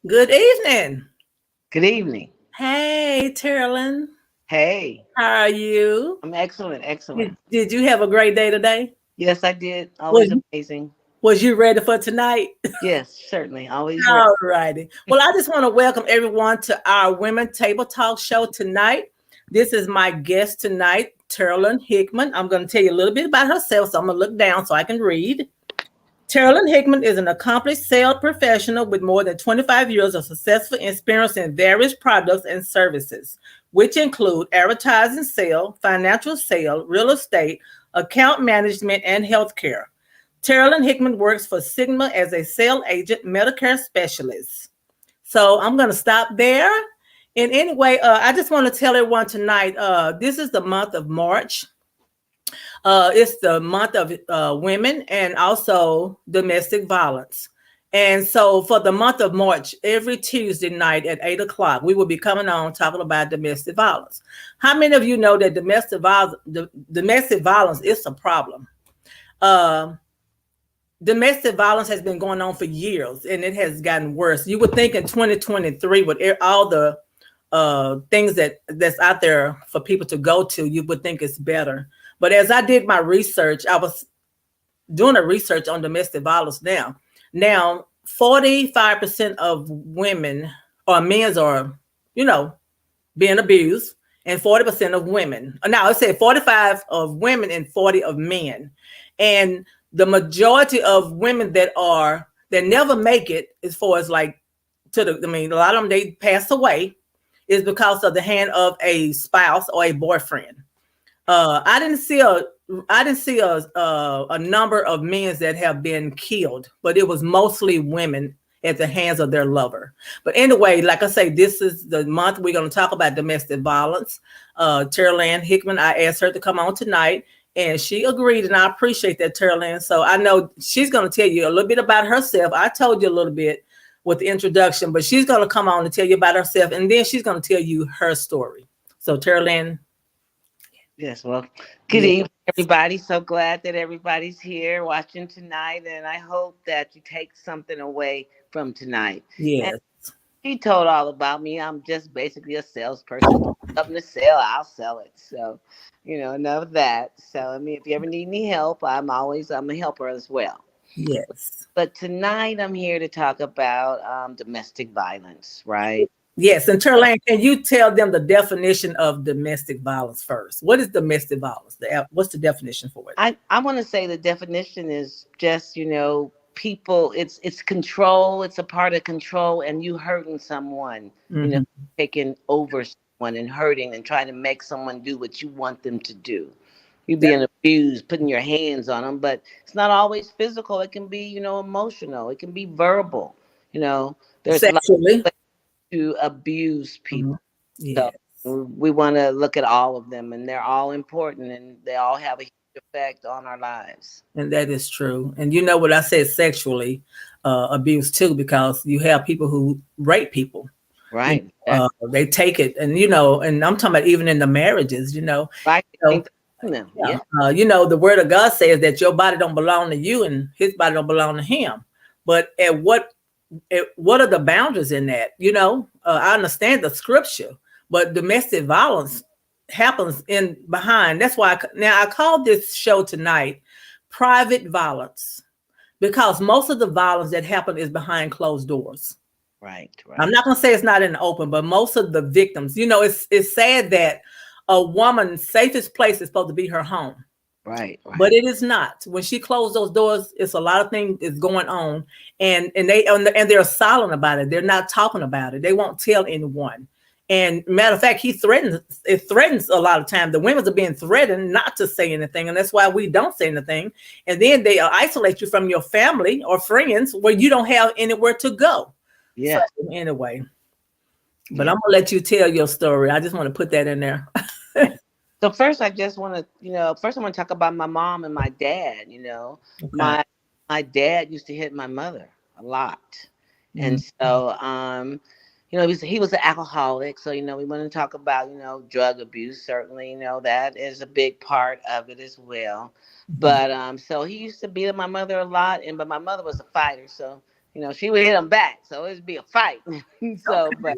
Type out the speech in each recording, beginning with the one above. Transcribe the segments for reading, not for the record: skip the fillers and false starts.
Good evening. Good evening. Hey, Taralynn. Hey, How are you? I'm excellent, Did, excellent. did you have a great day today? Yes, I did. Was Always amazing. was you ready for tonight? Yes, certainly. Always ready. All righty. Well, I just want to welcome everyone to our Women Table Talk show tonight. This is my guest tonight, Taralynn Hickman. I'm going to tell you a little bit about herself, so I'm going to look down so I can read. Taralynn Hickman is an accomplished sales professional with more than 25 years of successful experience in various products and services, which include advertising sale, financial sale, real estate, account management, and healthcare. Taralynn Hickman works for Sigma as a sales agent, Medicare specialist. So I'm going to stop there. And anyway, I just want to tell everyone tonight, this is the month of March. It's the month of women and also domestic violence. And so for the month of March, every Tuesday night at 8 o'clock, we will be coming on talking about domestic violence. How many of you know that domestic violence is a problem? Domestic violence has been going on for years and it has gotten worse. You would think in 2023 with all the things that's out there for people to go to, you would think it's better. But as I did my research, I was doing a research on domestic violence now. Now, 45% of women or men are, being abused, and 40% of women. Now, I said 45 of women and 40 of men. And the majority of women that never make it, as far as like I mean, a lot of them they pass away, is because of the hand of a spouse or a boyfriend. I didn't see a number of men that have been killed, but it was mostly women at the hands of their lover. But anyway, like I say, this is the month we're going to talk about domestic violence. Taralynn Hickman, I asked her to come on tonight, and she agreed, and I appreciate that, Taralynn. So I know she's going to tell you a little bit about herself. I told you a little bit with the introduction, but she's going to come on and tell you about herself, and then she's going to tell you her story. So Taralynn. Yes, well, good evening, everybody. So glad that everybody's here watching tonight, and I hope that you take something away from tonight. Yes. And she told all about me. I'm just basically a salesperson. Something to sell, I'll sell it. So, enough of that. So, I mean, if you ever need any help, I'm a helper as well. Yes. But tonight I'm here to talk about domestic violence, right? Yes, and Taralynn, can you tell them the definition of domestic violence first? What is domestic violence? What's the definition for it? I want to say the definition is just, people, it's control, it's a part of control, and you hurting someone, Mm-hmm. taking over someone and hurting and trying to make someone do what you want them to do. You being abused, putting your hands on them, but it's not always physical. It can be, emotional. It can be verbal. There's a lot Sexually. to abuse Mm-hmm. people. So Yes. we want to look at all of them, and they're all important, and they all have a huge effect on our lives. And that is true. And you know what I said, sexually abuse too, because you have people who rape people. Right. They take it, and and I'm talking about even in the marriages, Right. So, Them. yeah. Yeah. The word of God says that your body don't belong to you and his body don't belong to him. But what are the boundaries in that? I understand the scripture, but domestic violence happens in behind. That's why now I call this show tonight private violence, because most of the violence that happen is behind closed doors. Right. I'm not going to say it's not in the open, but most of the victims, it's sad that a woman's safest place is supposed to be her home. Right. But it is not. When she closed those doors, it's a lot of things is going on, and they're silent about it. They're not talking about it. They won't tell anyone. And matter of fact, it threatens a lot of time. The women are being threatened not to say anything, and that's why we don't say anything. And then they isolate you from your family or friends where you don't have anywhere to go. Yeah. So, anyway, but I'm gonna let you tell your story. I just want to put that in there. So first, I just want to, first I want to talk about my mom and my dad. Okay. My dad used to hit my mother a lot, and Mhm. so he was an alcoholic. So we want to talk about drug abuse. Certainly, that is a big part of it as well. But so he used to beat up my mother a lot, but my mother was a fighter, so she would hit him back. So it'd be a fight. So, but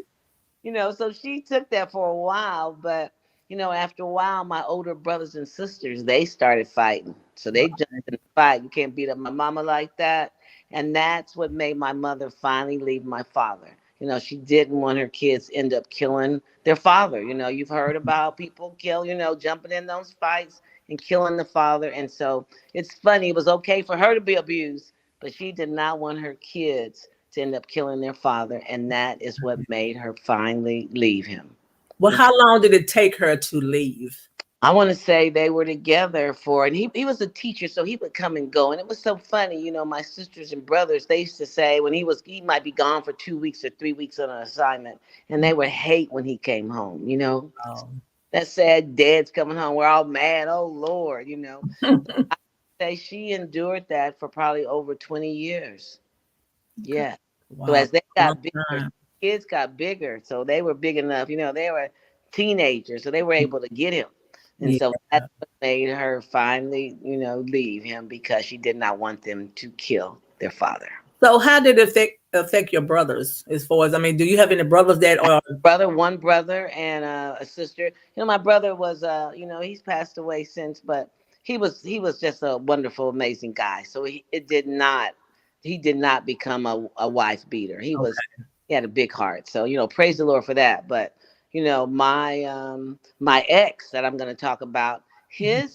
so she took that for a while, but after a while, my older brothers and sisters, they started fighting. So they jumped in the fight. You can't beat up my mama like that. And that's what made my mother finally leave my father. She didn't want her kids end up killing their father. You've heard about people jumping in those fights and killing the father. And so it's funny. It was okay for her to be abused, but she did not want her kids to end up killing their father. And that is what made her finally leave him. Well, how long did it take her to leave? I want to say they were together and he was a teacher, so he would come and go. And it was so funny, my sisters and brothers, they used to say when he might be gone for 2 weeks or 3 weeks on an assignment, and they would hate when he came home, That sad dad's coming home. We're all mad. Oh, Lord, I say she endured that for probably over 20 years. Yeah. Wow. So as they Long got bigger, time. kids got bigger. So they were big enough, they were teenagers, so they were able to get him. And Yeah. so that's what made her finally, leave him, because she did not want them to kill their father. So how did it affect your brothers? As far as, I mean, do you have any brothers that are One brother and a sister. My brother was he's passed away since, but he was just a wonderful, amazing guy. So he did not become a wife beater. He had a big heart. So, praise the Lord for that. But, my ex that I'm going to talk about, and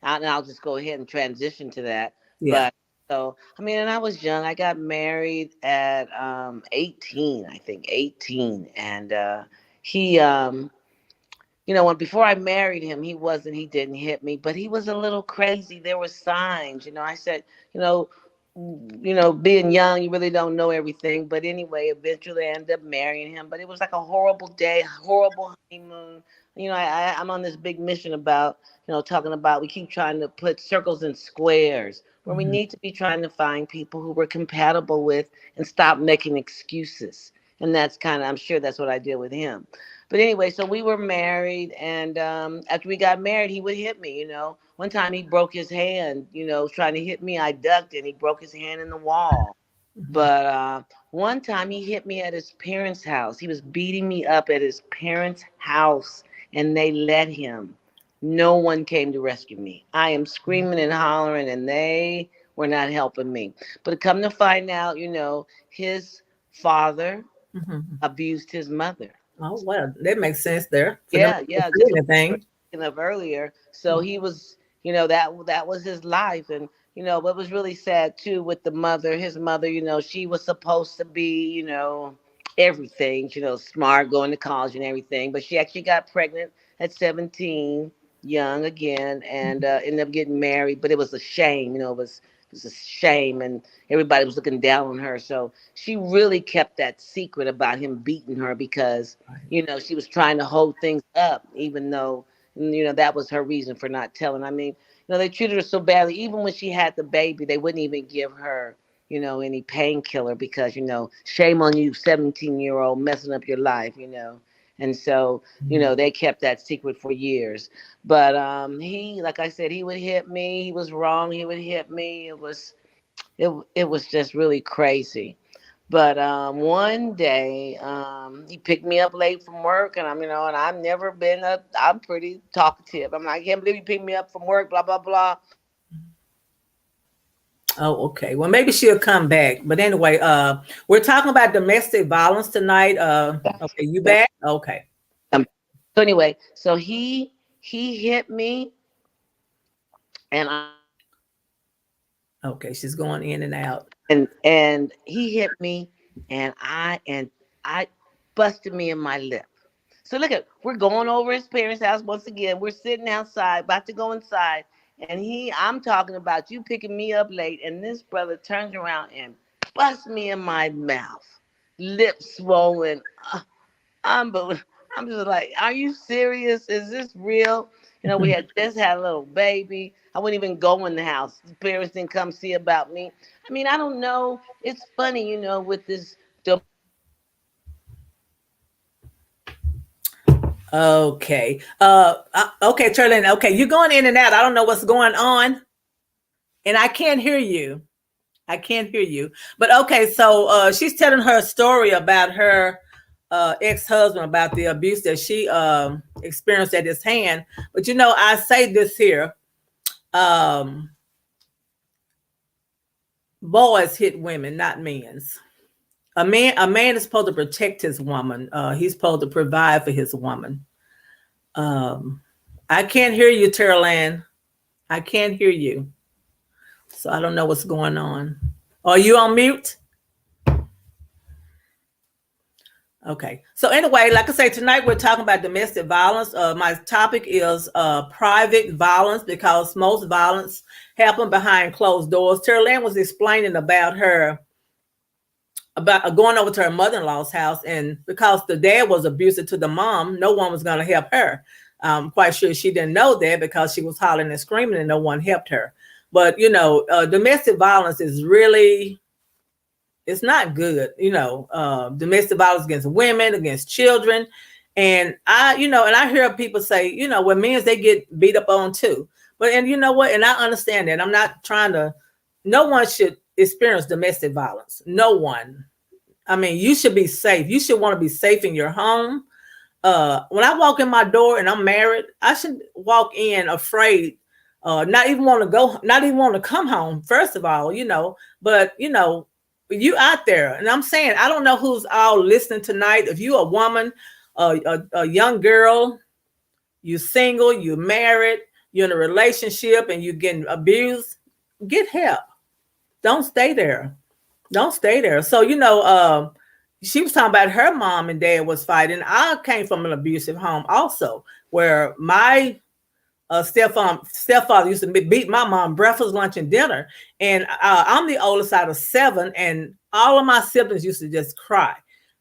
I'll just go ahead and transition to that. Yeah. So, I mean, and I was young. I got married at 18, I think, 18. And he, when before I married him, he didn't hit me, but he was a little crazy. There were signs, I said, you know, being young, you really don't know everything. But anyway, eventually I ended up marrying him. But it was like a horrible day, horrible honeymoon. I'm on this big mission about, talking about we keep trying to put circles and squares where we Mhm. need to be trying to find people who we're compatible with and stop making excuses. And that's kind of, I'm sure that's what I did with him. But anyway, so we were married, and after we got married, he would hit me. One time he broke his hand, trying to hit me. I ducked, and he broke his hand in the wall. Mhm. But one time he hit me at his parents' house. He was beating me up at his parents' house, and they let him. No one came to rescue me. I am screaming and hollering, and they were not helping me. But come to find out, his father Mhm. abused his mother. Oh well, that makes sense there for them Yeah, to yeah, say just like we were anything. talking of earlier. So he was, that was his life, and what was really sad too with the mother, his mother, she was supposed to be, everything, smart, going to college and everything, but she actually got pregnant at 17, young again, and ended up getting married. But it was a shame, it was a shame, and everybody was looking down on her. So she really kept that secret about him beating her because she was trying to hold things up, even though, that was her reason for not telling. I mean, they treated her so badly. Even when she had the baby, they wouldn't even give her, any painkiller because, shame on you, 17-year-old, messing up your life, And so, they kept that secret for years. But he, like I said, he would hit me. He was wrong. He would hit me. It was just really crazy. But one day, he picked me up late from work, and and I've never been I'm pretty talkative. I'm like, I can't believe you picked me up from work, blah blah blah. Oh, okay. Well, maybe she'll come back. But anyway, we're talking about domestic violence tonight. Okay, you back? Okay. Um, so anyway, so he hit me, and Okay, she's going in and out. he hit me, and I busted me in my lip. So look at, we're going over his parents' house once again. We're sitting outside, about to go inside, and I'm talking about you picking me up late, and this brother turns around and busts me in my mouth, lips swollen. Unbelievable. I'm just like, are you serious? Is this real? We had just had a little baby. I wouldn't even go in the house. The parents didn't come see about me. I mean, I don't know. It's funny, with this. Okay. Okay, Taralynn. Okay, you're going in and out. I don't know what's going on, and I can't hear you. I can't hear you. But okay, so she's telling her story about her ex-husband, about the abuse that she experienced at his hand. But I say this here: um, boys hit women, not men's. A man is supposed to protect his woman. He's supposed to provide for his woman. Um, I can't hear you, Taralynn. I can't hear you. So I don't know what's going on. Are you on mute? Okay. So anyway, like I say, tonight we're talking about domestic violence. My topic is private violence because most violence happen behind closed doors. Taralynn was explaining about her about going over to her mother-in-law's house, and because the dad was abusive to the mom, no one was going to help her. I'm quite sure she didn't know that because she was hollering and screaming and no one helped her. But domestic violence is really, it's not good. Domestic violence against women, against children. And I hear people say, when men, they get beat up on too. But, and you know what, and I understand that. I'm not trying to, no one should experience domestic violence. No one. I mean, you should be safe. You should want to be safe in your home. When I walk in my door and I'm married, I should walk in afraid, not even want to go, not even want to come home. First of all, but you out there, and I'm saying, I don't know who's all listening tonight. If you a woman, a young girl, you single, you married, you're in a relationship, and you're getting abused, get help. Don't stay there. Don't stay there. So, she was talking about her mom and dad was fighting. I came from an abusive home also, where my stepfather used to beat my mom breakfast, lunch, and dinner. And I'm the oldest out of seven, and all of my siblings used to just cry.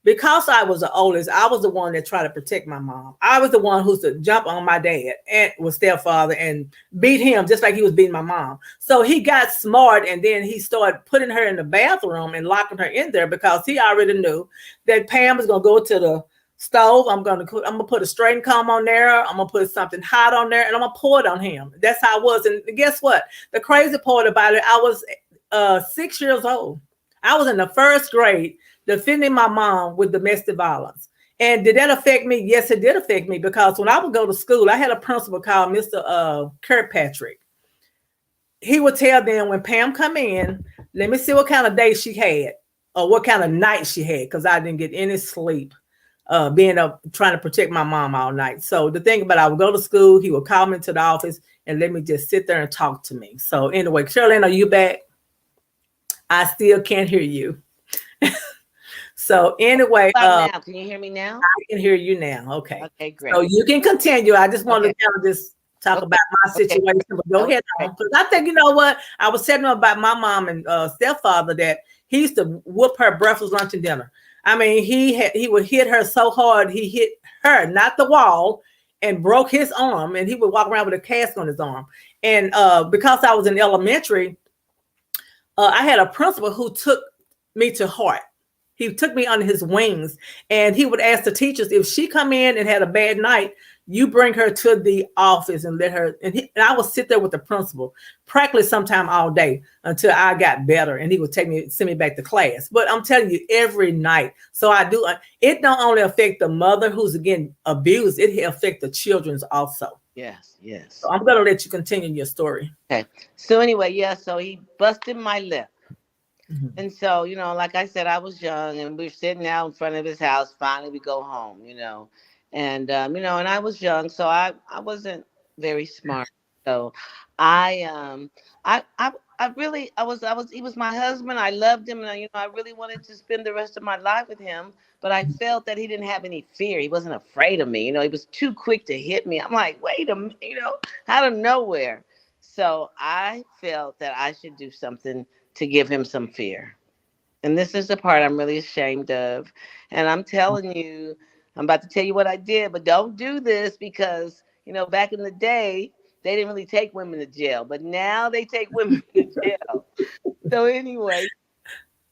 Because I was the oldest, I was the one that tried to protect my mom. I was the one who used to jump on my dad and was stepfather and beat him just like he was beating my mom. So he got smart, and then he started putting her in the bathroom and locking her in there because he already knew that Pam was gonna go to the stove. I'm gonna put a straightening comb on there. I'm gonna put something hot on there, and I'm gonna pour it on him. That's how I was. And guess what? The crazy part about it, I was 6 years old. I was in the first grade defending my mom with domestic violence. And did that affect me? Yes, it did affect me because when I would go to school, I had a principal called Mr. Kirkpatrick. He would tell them when Pam come in, let me see what kind of day she had or what kind of night she had because I didn't get any sleep being up trying to protect my mom all night. So the thing about I would go to school, he would call me to the office and let me just sit there and talk to me. So anyway, Taralynn, are you back? I still can't hear you. So anyway, Now, can you hear me now? I can hear you now. Okay. Okay, great. So you can continue. I just wanted to kind of just talk about my situation, but go ahead on. Because I think, you know what? I was telling him about my mom and stepfather that he used to whoop her breakfast, lunch, and dinner. I mean, he would hit her so hard, he hit her, not the wall, and broke his arm, and he would walk around with a cast on his arm. And because I was in elementary, I had a principal who took me to heart. He took me under his wings, and he would ask the teachers, if she come in and had a bad night, you bring her to the office and let her, and I would sit there with the principal practically sometime all day until I got better, and he would send me back to class. But I'm telling you, every night. So I do, it don't only affect the mother who's again abused, it affect the children's also. Yes, yes. So I'm going to let you continue your story. Okay. So anyway, yeah, so he busted my lip. And so, like I said, I was young and we were sitting out in front of his house. Finally, we go home, and, and I was young, so I wasn't very smart. So I, he was my husband. I loved him. And, I really wanted to spend the rest of my life with him, but I felt that he didn't have any fear. He wasn't afraid of me. He was too quick to hit me. I'm like, wait a minute, out of nowhere. So I felt that I should do something to give him some fear. And this is the part I'm really ashamed of. And I'm telling you, I'm about to tell you what I did, but don't do this because, back in the day, they didn't really take women to jail, but now they take women to jail. So anyway,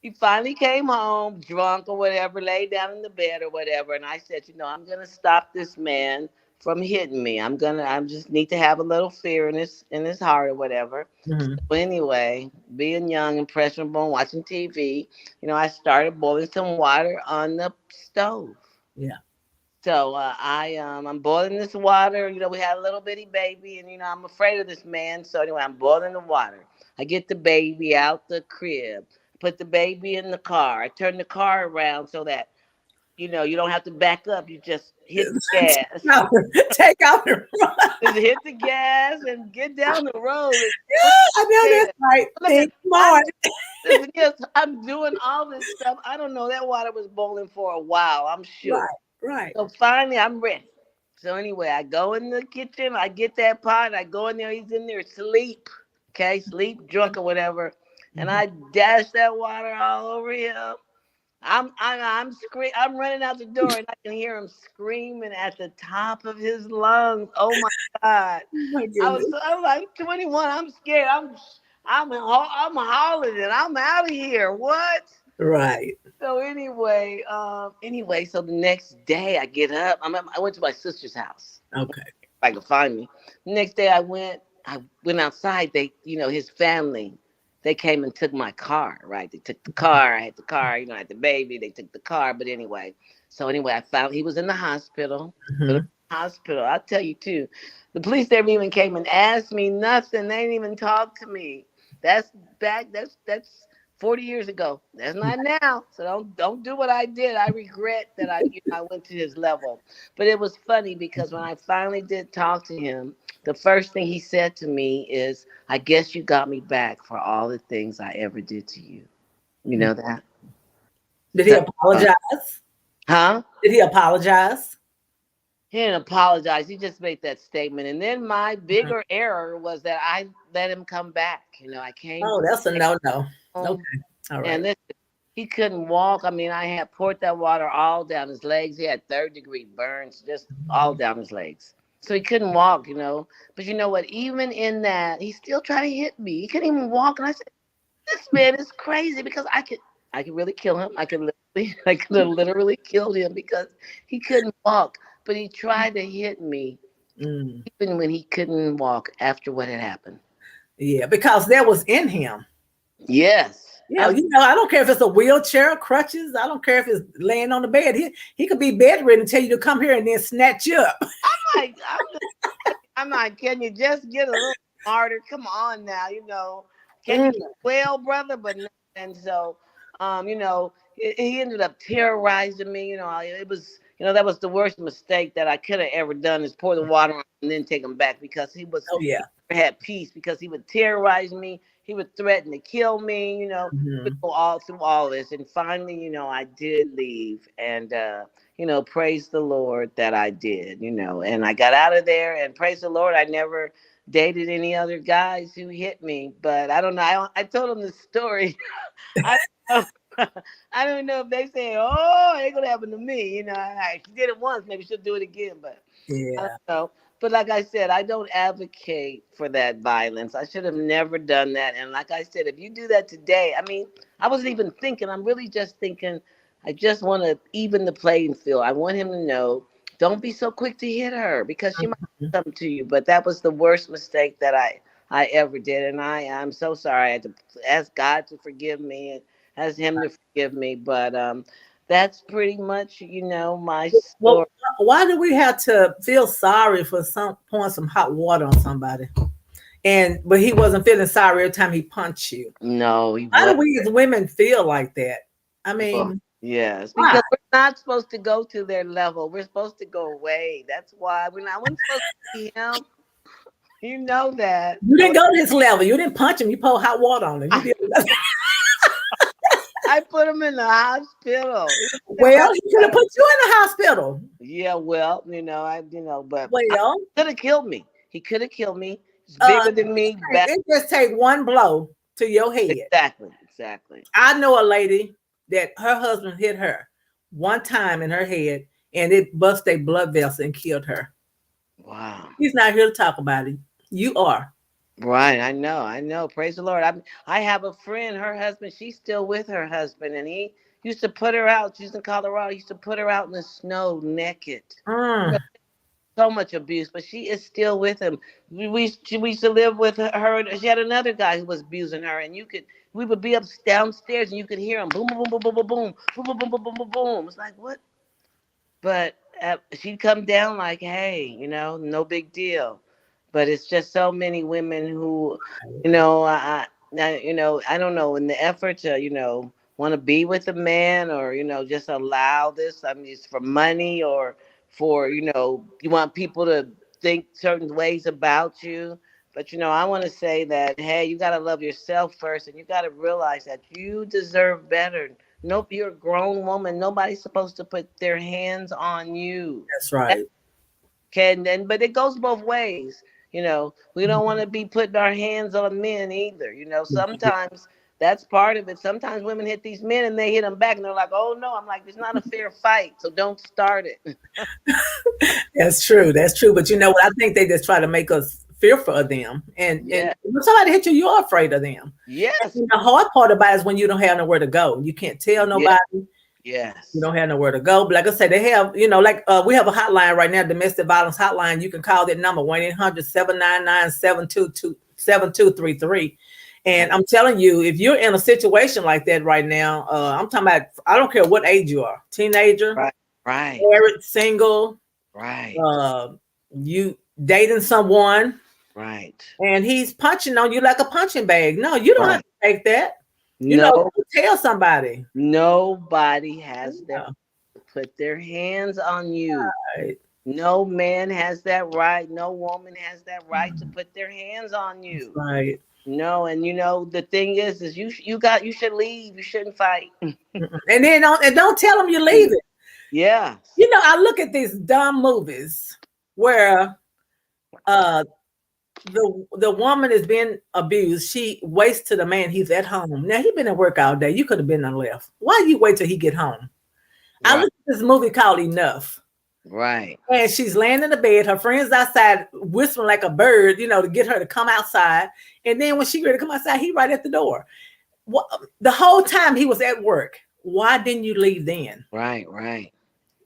he finally came home drunk or whatever, laid down in the bed or whatever. And I said, I'm going to stop this man from hitting me. I just need to have a little fear in his heart or whatever. Mm-hmm. So anyway, being young, impressionable, watching TV, I started boiling some water on the stove. Yeah. So I'm boiling this water. We had a little bitty baby, and I'm afraid of this man. So anyway, I'm boiling the water. I get the baby out the crib, put the baby in the car. I turn the car around so that you don't have to back up. You just hit the gas. Take out the run. Just hit the gas and get down the road. Yeah, I know that's right. Think smart. Yes, I'm doing all this stuff. I don't know. That water was boiling for a while, I'm sure. Right. So finally, I'm ready. So anyway, I go in the kitchen. I get that pot. I go in there. He's in there asleep. Okay, sleep, drunk or whatever. And I dash that water all over him. I'm running out the door and I can hear him screaming at the top of his lungs. Oh my God. I'm like 21. I'm scared. I'm hollering and I'm out of here. What? Right. So anyway, so the next day I get up. I went to my sister's house. Okay. If I could find me. The next day I went outside. His family, they came and took my car, right? They took the car. I had the car, I had the baby. They took the car. But anyway, I found he was in the hospital. Hospital. I'll tell you too. The police never even came and asked me nothing. They didn't even talk to me. That's 40 years ago. That's not now. So don't do what I did. I regret that I went to his level. But it was funny because when I finally did talk to him, the first thing he said to me is, "I guess you got me back for all the things I ever did to you." You know that? Did he So, apologize? huh? Did he apologize? He didn't apologize. He just made that statement. And then my bigger error was that I let him come back. I came Oh, that's a no-no. Okay. home All right. and he couldn't walk. I mean, I had poured that water all down his legs. He had third-degree burns just all down his legs. So he couldn't walk. But you know what? Even in that, he still tried to hit me. He couldn't even walk. And I said, this man is crazy because I could really kill him. I could have literally killed him because he couldn't walk. But he tried to hit me Mm. even when he couldn't walk after what had happened. Yeah, because that was in him. Yes. Yeah, I don't care if it's a wheelchair, crutches. I don't care if it's laying on the bed. He could be bedridden and tell you to come here and then snatch you up. like, I'm like, can you just get a little smarter? Come on now, Can you Mm. well, brother? But no. And so, he ended up terrorizing me. It was, that was the worst mistake that I could have ever done is pour the water on and then take him back because Oh he yeah. never had peace because he would terrorize me. He would threaten to kill me. He would Mhm. go all through all this. And finally, I did leave. And, praise the Lord that I did, and I got out of there and praise the Lord. I never dated any other guys who hit me, but I don't know. I told them the story. I don't know. I don't know if they say, "Oh, it ain't gonna happen to me." She did it once, maybe she'll do it again, but I don't Yeah. know. But like I said, I don't advocate for that violence. I should have never done that. And like I said, if you do that today, I mean, I wasn't even thinking. I'm really just thinking. I just want to even the playing field. I want him to know, don't be so quick to hit her because she might do Mhm. something to you. But that was the worst mistake that I ever did, and I'm so sorry. I had to ask God to forgive me and ask Him to forgive me. But that's pretty much my story. Well, why do we have to feel sorry for pouring some hot water on somebody? But he wasn't feeling sorry every time he punched you. No, he Why was. do we as women feel like that? I Well, mean, yes, why? because we're not supposed to go to their level. We're supposed to go away. That's why I wasn't supposed to see him. You know that. You So didn't go to his level. You didn't punch him. You poured hot water on him. You I, did. I put him in the hospital. He was sitting Well, right he could have there. put you in the hospital. Yeah, well, but Well, could have killed me. He could have killed me. He's bigger than me. it just take one blow to your head. Exactly, exactly. I know a lady that her husband hit her one time in her head, and it bust a blood vessel and killed her. Wow. He's not here to talk about it. You are. Right, I know. Praise the Lord. I have a friend, her husband, she's still with her husband, and he used to put her out. She's in Colorado. He used to put her out in the snow naked. Mm. So much abuse, but she is still with him. We used to live with her. She had another guy who was abusing her, and we would be up downstairs, and you could hear him boom, boom, boom, boom, boom, boom, boom, boom, boom, boom, boom, boom, boom. It's like what? But she'd come down like, hey, no big deal. But it's just so many women who, I don't know, in the effort to, want to be with a man or, just allow this. I mean, it's for money or for, you want people to think certain ways about you. But, I want to say that, hey, you got to love yourself first and you got to realize that you deserve better. Nope, you're a grown woman. Nobody's supposed to put their hands on you. That's right. But it goes both ways. We don't want to be putting our hands on men either. Sometimes that's part of it. Sometimes women hit these men and they hit them back and they're like, oh no. I'm like, it's not a fair fight. So don't start it. That's true. That's true. But you know what? I think they just try to make us fearful of them. And Yeah. when somebody hits you, you're afraid of them. Yes. And the hard part about it is when you don't have nowhere to go. You can't tell Yeah. nobody. You Yes. don't have nowhere to go. But like I said, they have, we have a hotline right now, domestic violence hotline. You can call that number 1-800-799-7233. And I'm telling you, if you're in a situation like that right now, I'm talking about, I don't care what age you are, teenager, Right. Right. married, single, Right. you dating someone, Right. and he's punching on you like a punching bag. No, you don't have Right. to take that. No, tell somebody. nobody has their Yeah, put their hands on you. right. No man has that right. No woman has that right to put their hands on That's you. right. No, and the thing is you should leave. You shouldn't fight. Mm-mm. And then don't tell them you're leaving. Yes. I look at these dumb movies where uh the woman is being abused. She waits till the man he's at home. Now he been at work all day. You could have been and left. Why you wait till he get home? I Right. look at this movie called Enough. Right. And she's laying in the bed. Her friend's outside whistling like a bird, to get her to come outside. And then when she ready to come outside, he right at the door. What, the whole time he was at work. Why didn't you leave then? Right. Right.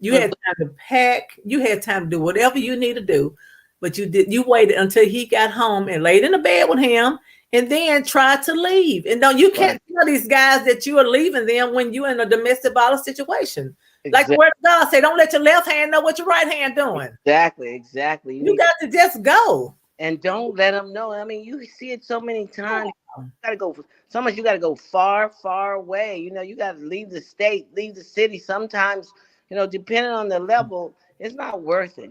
You But, had time to pack. You had time to do whatever you need to do. But you did. You waited until he got home and laid in the bed with him, and then tried to leave. And don't you right. can't tell these guys that you are leaving them when you're in a domestic violence situation. Like the Exactly. word of God say, don't let your left hand know what your right hand doing. Exactly. Exactly. You You need to, got to just go. and don't let them know. I mean, you see it so many times. Gotta go. Sometimes you gotta go far, far away. You gotta leave the state, leave the city. Sometimes, depending on the level, it's not worth it.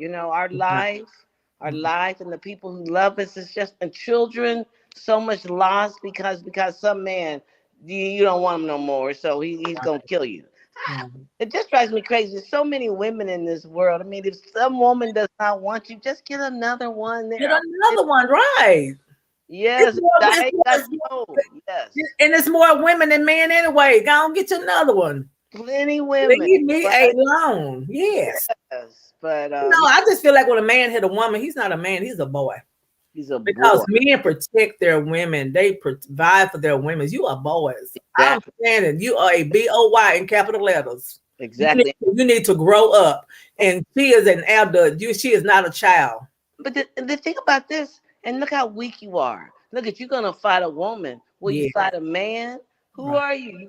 Our life, and the people who love us is just and children. So much loss because some man you don't want him no more, so he's gonna kill you. Mhm. It just drives me crazy. There's so many women in this world. I mean, if some woman does not want you, just get another one. Get There are another one, right? It's yes, more, it's I more, got it's more, no yes. and it's more women than men anyway. Go and get you another one. Plenty women, Leave me right? alone. Yes. Yes, but I just feel like when a man hit a woman, he's not a man, he's a boy. he's a Because boy. men protect their women, they provide for their women. You are boys. I'm Exactly, saying it. You are a BOY in capital letters. exactly. You need to grow up. And she is an adult. She is not a child. But the thing about this, and look how weak you are. Look at you gonna fight a woman. Will you Yeah, fight a man? Who right. are you? You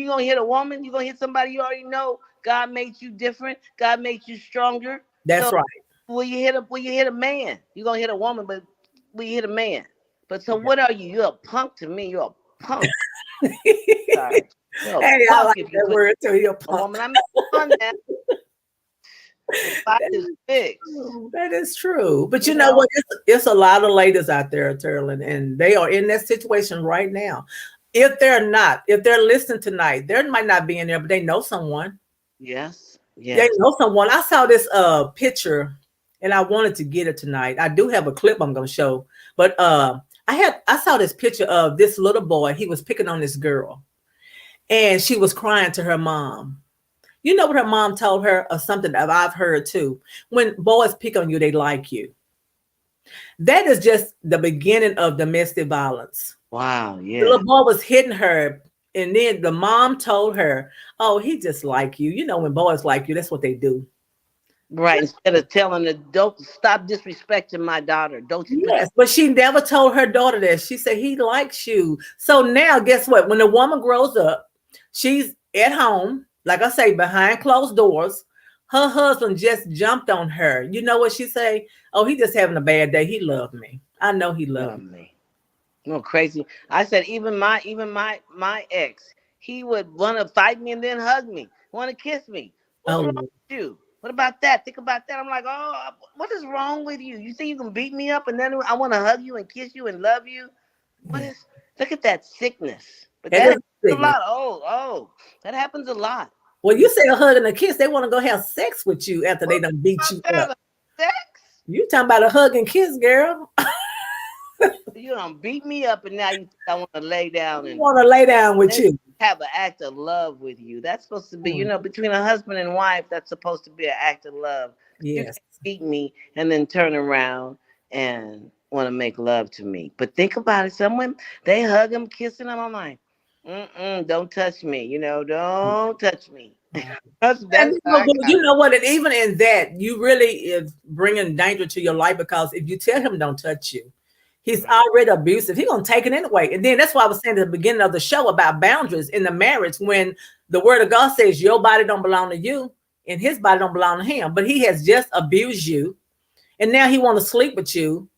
gonna hit a woman? You gonna hit somebody you already know? God made you different. God made you stronger. That's So right. will you hit a man? You gonna hit a woman, but will you hit a man? But so Yeah. what are you? You're a punk to me. You're a punk. Hey, Sorry. You're a I punk like if you that put word too. You're a a punk. woman. I mean, come on now. The fight That is is fixed. true. That is true. But You you know know? what? It's a lot of ladies out there, Taralynn, and they are in that situation right now. If they're listening tonight, they might not be in there, but they know someone. Yes. They Yes. know someone. I saw this picture and I wanted to get it tonight. I do have a clip I'm gonna show, but I saw this picture of this little boy. He was picking on this girl and she was crying to her mom. You know what her mom told her, or something that I've heard too. When boys pick on you, they like you. That is just the beginning of domestic violence. Wow. The Yeah. little boy was hitting her, and then the mom told her, "Oh, he just like you. You know, when boys like you, that's what they do." Right. Instead of telling her, don't stop disrespecting my daughter. Don't you put Yes, but she never told her daughter that. She said he likes you. So now, guess what? When the woman grows up, she's at home, like I say, behind closed doors. Her husband just jumped on her. You know what she say? Oh, he just having a bad day. He loved me. I know he loved love me. me? No crazy. I said even my ex, he would want to fight me and then hug me, want to kiss me. What's wrong Oh, with you? What about that? Think about that. I'm like, oh, what is wrong with you? You think you can beat me up and then I want to hug you and kiss you and love you? What yeah. is? Look at that sickness. But That that is happens a sickness. lot. Oh, that happens a lot. Well, you say a hug and a kiss, they want to go have sex with you after they What done beat about you up. that? Sex? You talking about a hug and kiss, girl. You don't beat me up, and now you think I want to lay down You and want to lay down with then you. have an act of love with you. That's supposed to be, Mm, between a husband and wife. That's supposed to be an act of love. You yes. can't beat me and then turn around and want to make love to me. But think about it. Some women they hug him, kissing him. I'm like, don't touch me. Don't touch me. And That's how I got you know what? And even in that, you really is bringing danger to your life because if you tell him don't touch you, he's right. already abusive. He's gonna take it anyway. And then that's why I was saying at the beginning of the show about boundaries in the marriage. When the word of God says your body don't belong to you and his body don't belong to him, but he has just abused you, and now he want to sleep with you.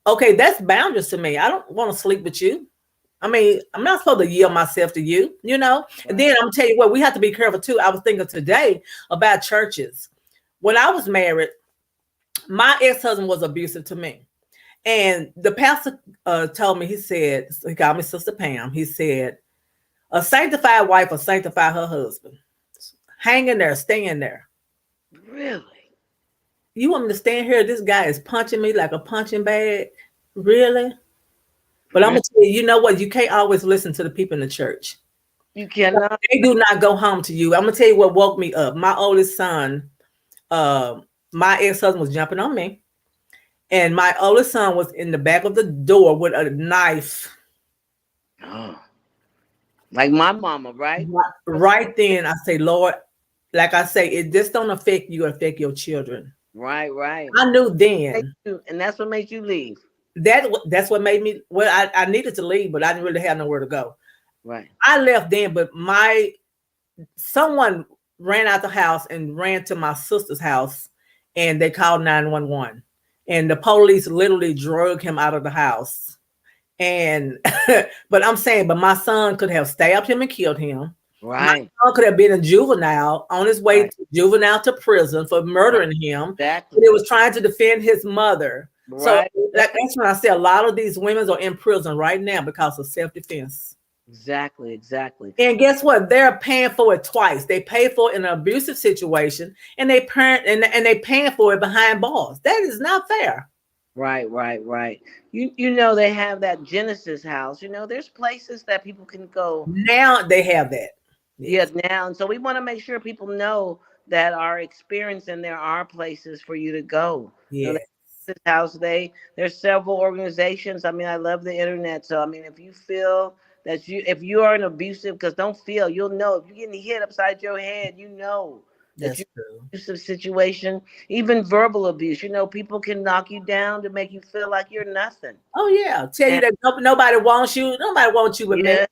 Okay, that's boundaries to me. I don't want to sleep with you. I mean, I'm not supposed to yield myself to you, you know? And Right. then I'm gonna tell you what, we have to be careful too. I was thinking today about churches. When I was married, my ex-husband was abusive to me. And the pastor told me, he said, he called me Sister Pam. He said, a sanctified wife will sanctify her husband. Hang in there, stay in there. Really? You want me to stand here? This guy is punching me like a punching bag. Really? But I'm Really? gonna tell you, you know what? You can't always listen to the people in the church. You cannot. They do not go home to you. I'm gonna tell you what woke me up. My oldest son, uh, my ex-husband was jumping on me, and my oldest son was in the back of the door with a knife. Oh, like my mama, right? Right then, I say, Lord, like I say, it this don't affect you, affect your children. Right, right. I knew then And that's what made you leave. that's what made me. Well, I needed to leave, but I didn't really have nowhere to go. Right. I left then, but my someone ran out the house and ran to my sister's house, and they called 911, and the police literally drug him out of the house. And but I'm saying, but my son could have stabbed him and killed him. My Right. son could have been a juvenile on his way Right. to juvenile to prison for Right. murdering him. Exactly. But he was trying to defend his mother. So Right. that's when I say a lot of these women are in prison right now because of self-defense. Exactly. Exactly. And guess what? They're paying for it twice. They pay for it in an abusive situation, and they parent and they paying for it behind bars. That is not fair. Right. Right. Right. You know they have that Genesis house. You know there's places that people can go. Now they have that. Yeah, Yes. now, and so we want to make sure people know that are experiencing there are places for you to go. You know, Yes. this house, there's several organizations. I mean, I love the internet. So I mean, if you feel that if you are an abusive, because don't feel, you'll know if you're getting hit upside your head, you know that That's you're true. in an abusive situation, even verbal abuse. You know, people can knock you down to make you feel like you're nothing. Oh yeah. Tell you And that nobody wants you. Nobody wants you but me. yeah,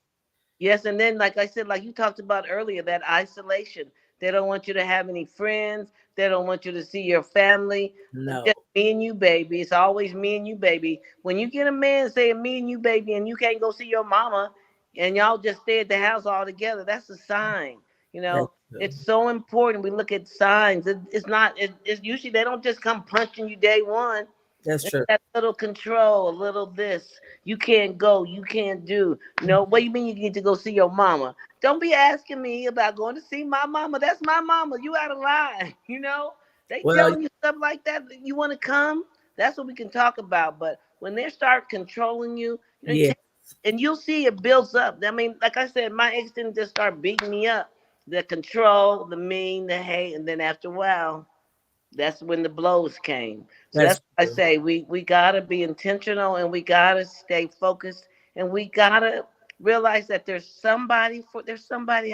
yes, and then like I said, like you talked about earlier, that isolation. They don't want you to have any friends. They don't want you to see your family. Just No. me and you, baby. It's always me and you, baby. When you get a man saying me and you, baby, and you can't go see your mama, and y'all just stay at the house all together, that's a sign. You That's know, true. it's so important. We look at signs. It's not. It's usually they don't just come punching you day one. That's It's true. that little control, a little this. You can't go. You can't do. No, what do you mean you need to go see your mama? Don't be asking me about going to see my mama. That's my mama. You out of line. You know, they Well, telling you stuff like that. You want to come? That's what we can talk about. But when they start controlling you, they yeah, take, and you'll see it builds up. I mean, like I said, my ex didn't just start beating me up. The control, the mean, the hate, and then after a while, that's when the blows came. So that's that's why I true. say we gotta be intentional and we gotta stay focused and we gotta realize that there's somebody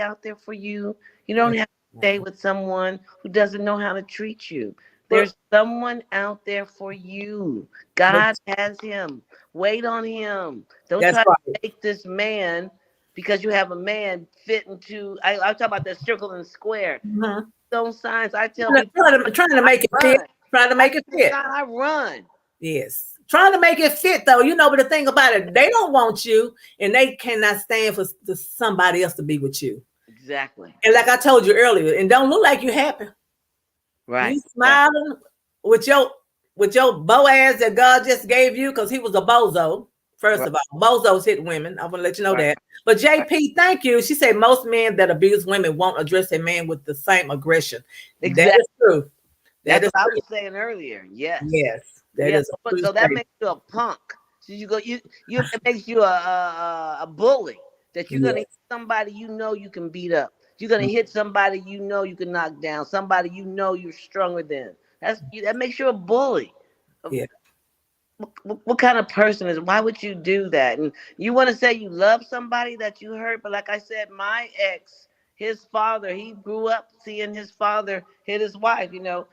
out there for you. You don't have to stay with someone who doesn't know how to treat you. But There's someone out there for you. but God has him. Wait on him. Don't that's try to right. take this man because you have a man fit into I talk about that circle and square. Mhm. Those signs I tell people Trying to I make it fit. run. Trying to I make it tell fit. God I run. Yes. Trying to make it fit though, you know. But the thing about it, they don't want you, and they cannot stand for somebody else to be with you. Exactly. And like I told you earlier, and don't look like you happy. Right. You Exactly. smiling with your Boaz that God just gave you because he was a bozo. First Right. of all, bozos hit women. I'm gonna let you know Right. that. But Right. JP, thank you. She said most men that abuse women won't address a man with the same aggression. That Exactly. is true. That That's is what I true. was saying earlier. Yes. Yes, that Yeah. is a true So that statement. makes you a punk. So you it makes you a bully. That you're gonna hit Yes. somebody you know you can beat up. You're gonna hit somebody you know you can knock down. Somebody you know you're stronger than. That makes you a bully. Yeah. What kind of person is why would you do that? And you want to say you love somebody that you hurt, but like I said, my ex, his father, he grew up seeing his father hit his wife. A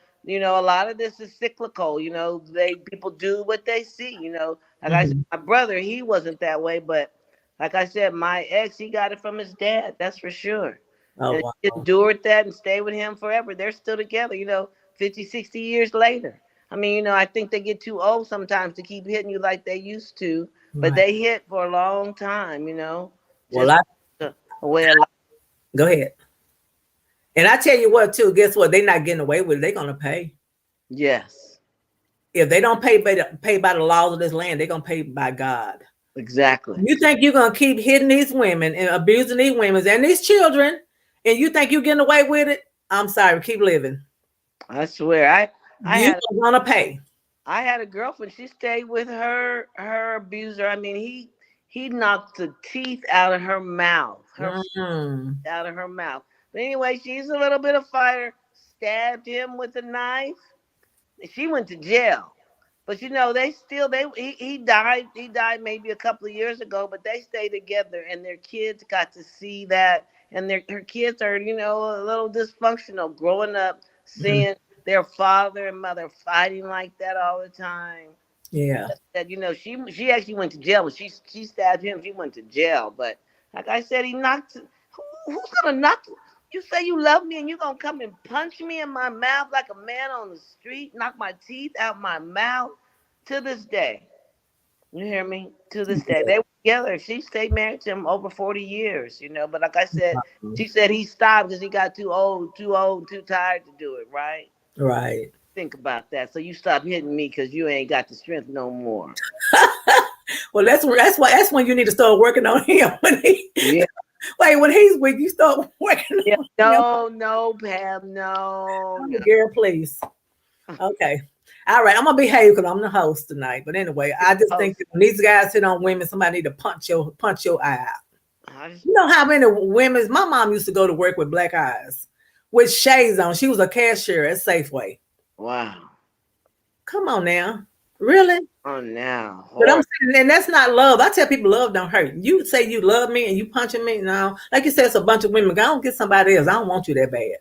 lot of this is cyclical. They people do what they see. Like I said, Mhm. my brother, he wasn't that way, but like I said, my ex, he got it from his dad. That's for sure. Oh And he wow. endured that and stayed with him forever. They're still together. 50, 60 years later. I mean, I think they get too old sometimes to keep hitting you like they used to. but Right. they hit for a long time, Well, just a way of life. go ahead. And I tell you what, too. Guess what? They're not getting away with it. They're gonna pay. Yes, If they don't pay by the laws of this land, they're gonna pay by God. exactly. You think you're gonna keep hitting these women and abusing these women and these children, and you think you're getting away with it? I'm sorry. Keep living. I swear, I You had are gonna pay. I had a girlfriend. She stayed with her abuser. I mean, he knocked the teeth out of her mouth, Mm, out of her mouth. But anyway, she's a little bit of fighter. Stabbed him with a knife. She went to jail. But they still he died maybe a couple of years ago, but they stay together and their kids got to see that, and her kids are a little dysfunctional growing up, mm, seeing their father and mother fighting like that all the time. yeah. That she actually went to jail. When she stabbed him, she went to jail. But like I said, he knocked. Who's gonna knock? You say you love me and you gonna come and punch me in my mouth like a man on the street, knock my teeth out my mouth. To this day, you hear me? To this day, they were together. She stayed married to him over 40 years. But like I said, she said he stopped because he got too old, too tired to do it. Right? Right. Think about that. So you stop hitting me because you ain't got the strength no more. Well, that's when you need to start working on him. Yeah. When he's weak, you start working Yeah. on him. No, no, Pam. No, Oh, no. girl, please. Okay. All right. I'm gonna behave because I'm the host tonight. But anyway, I just Oh, think that when these guys hit on women, somebody need to punch your eye out. I just, You know how many women? My mom used to go to work with black eyes, with shades on. She was a cashier at Safeway. wow. Come on now, really? Oh, now. But I'm Horrible. saying, and that's not love. I tell people love don't hurt. You say you love me and you punching me now, like you said, it's a bunch of women. Go on, get somebody else. I don't want you that bad.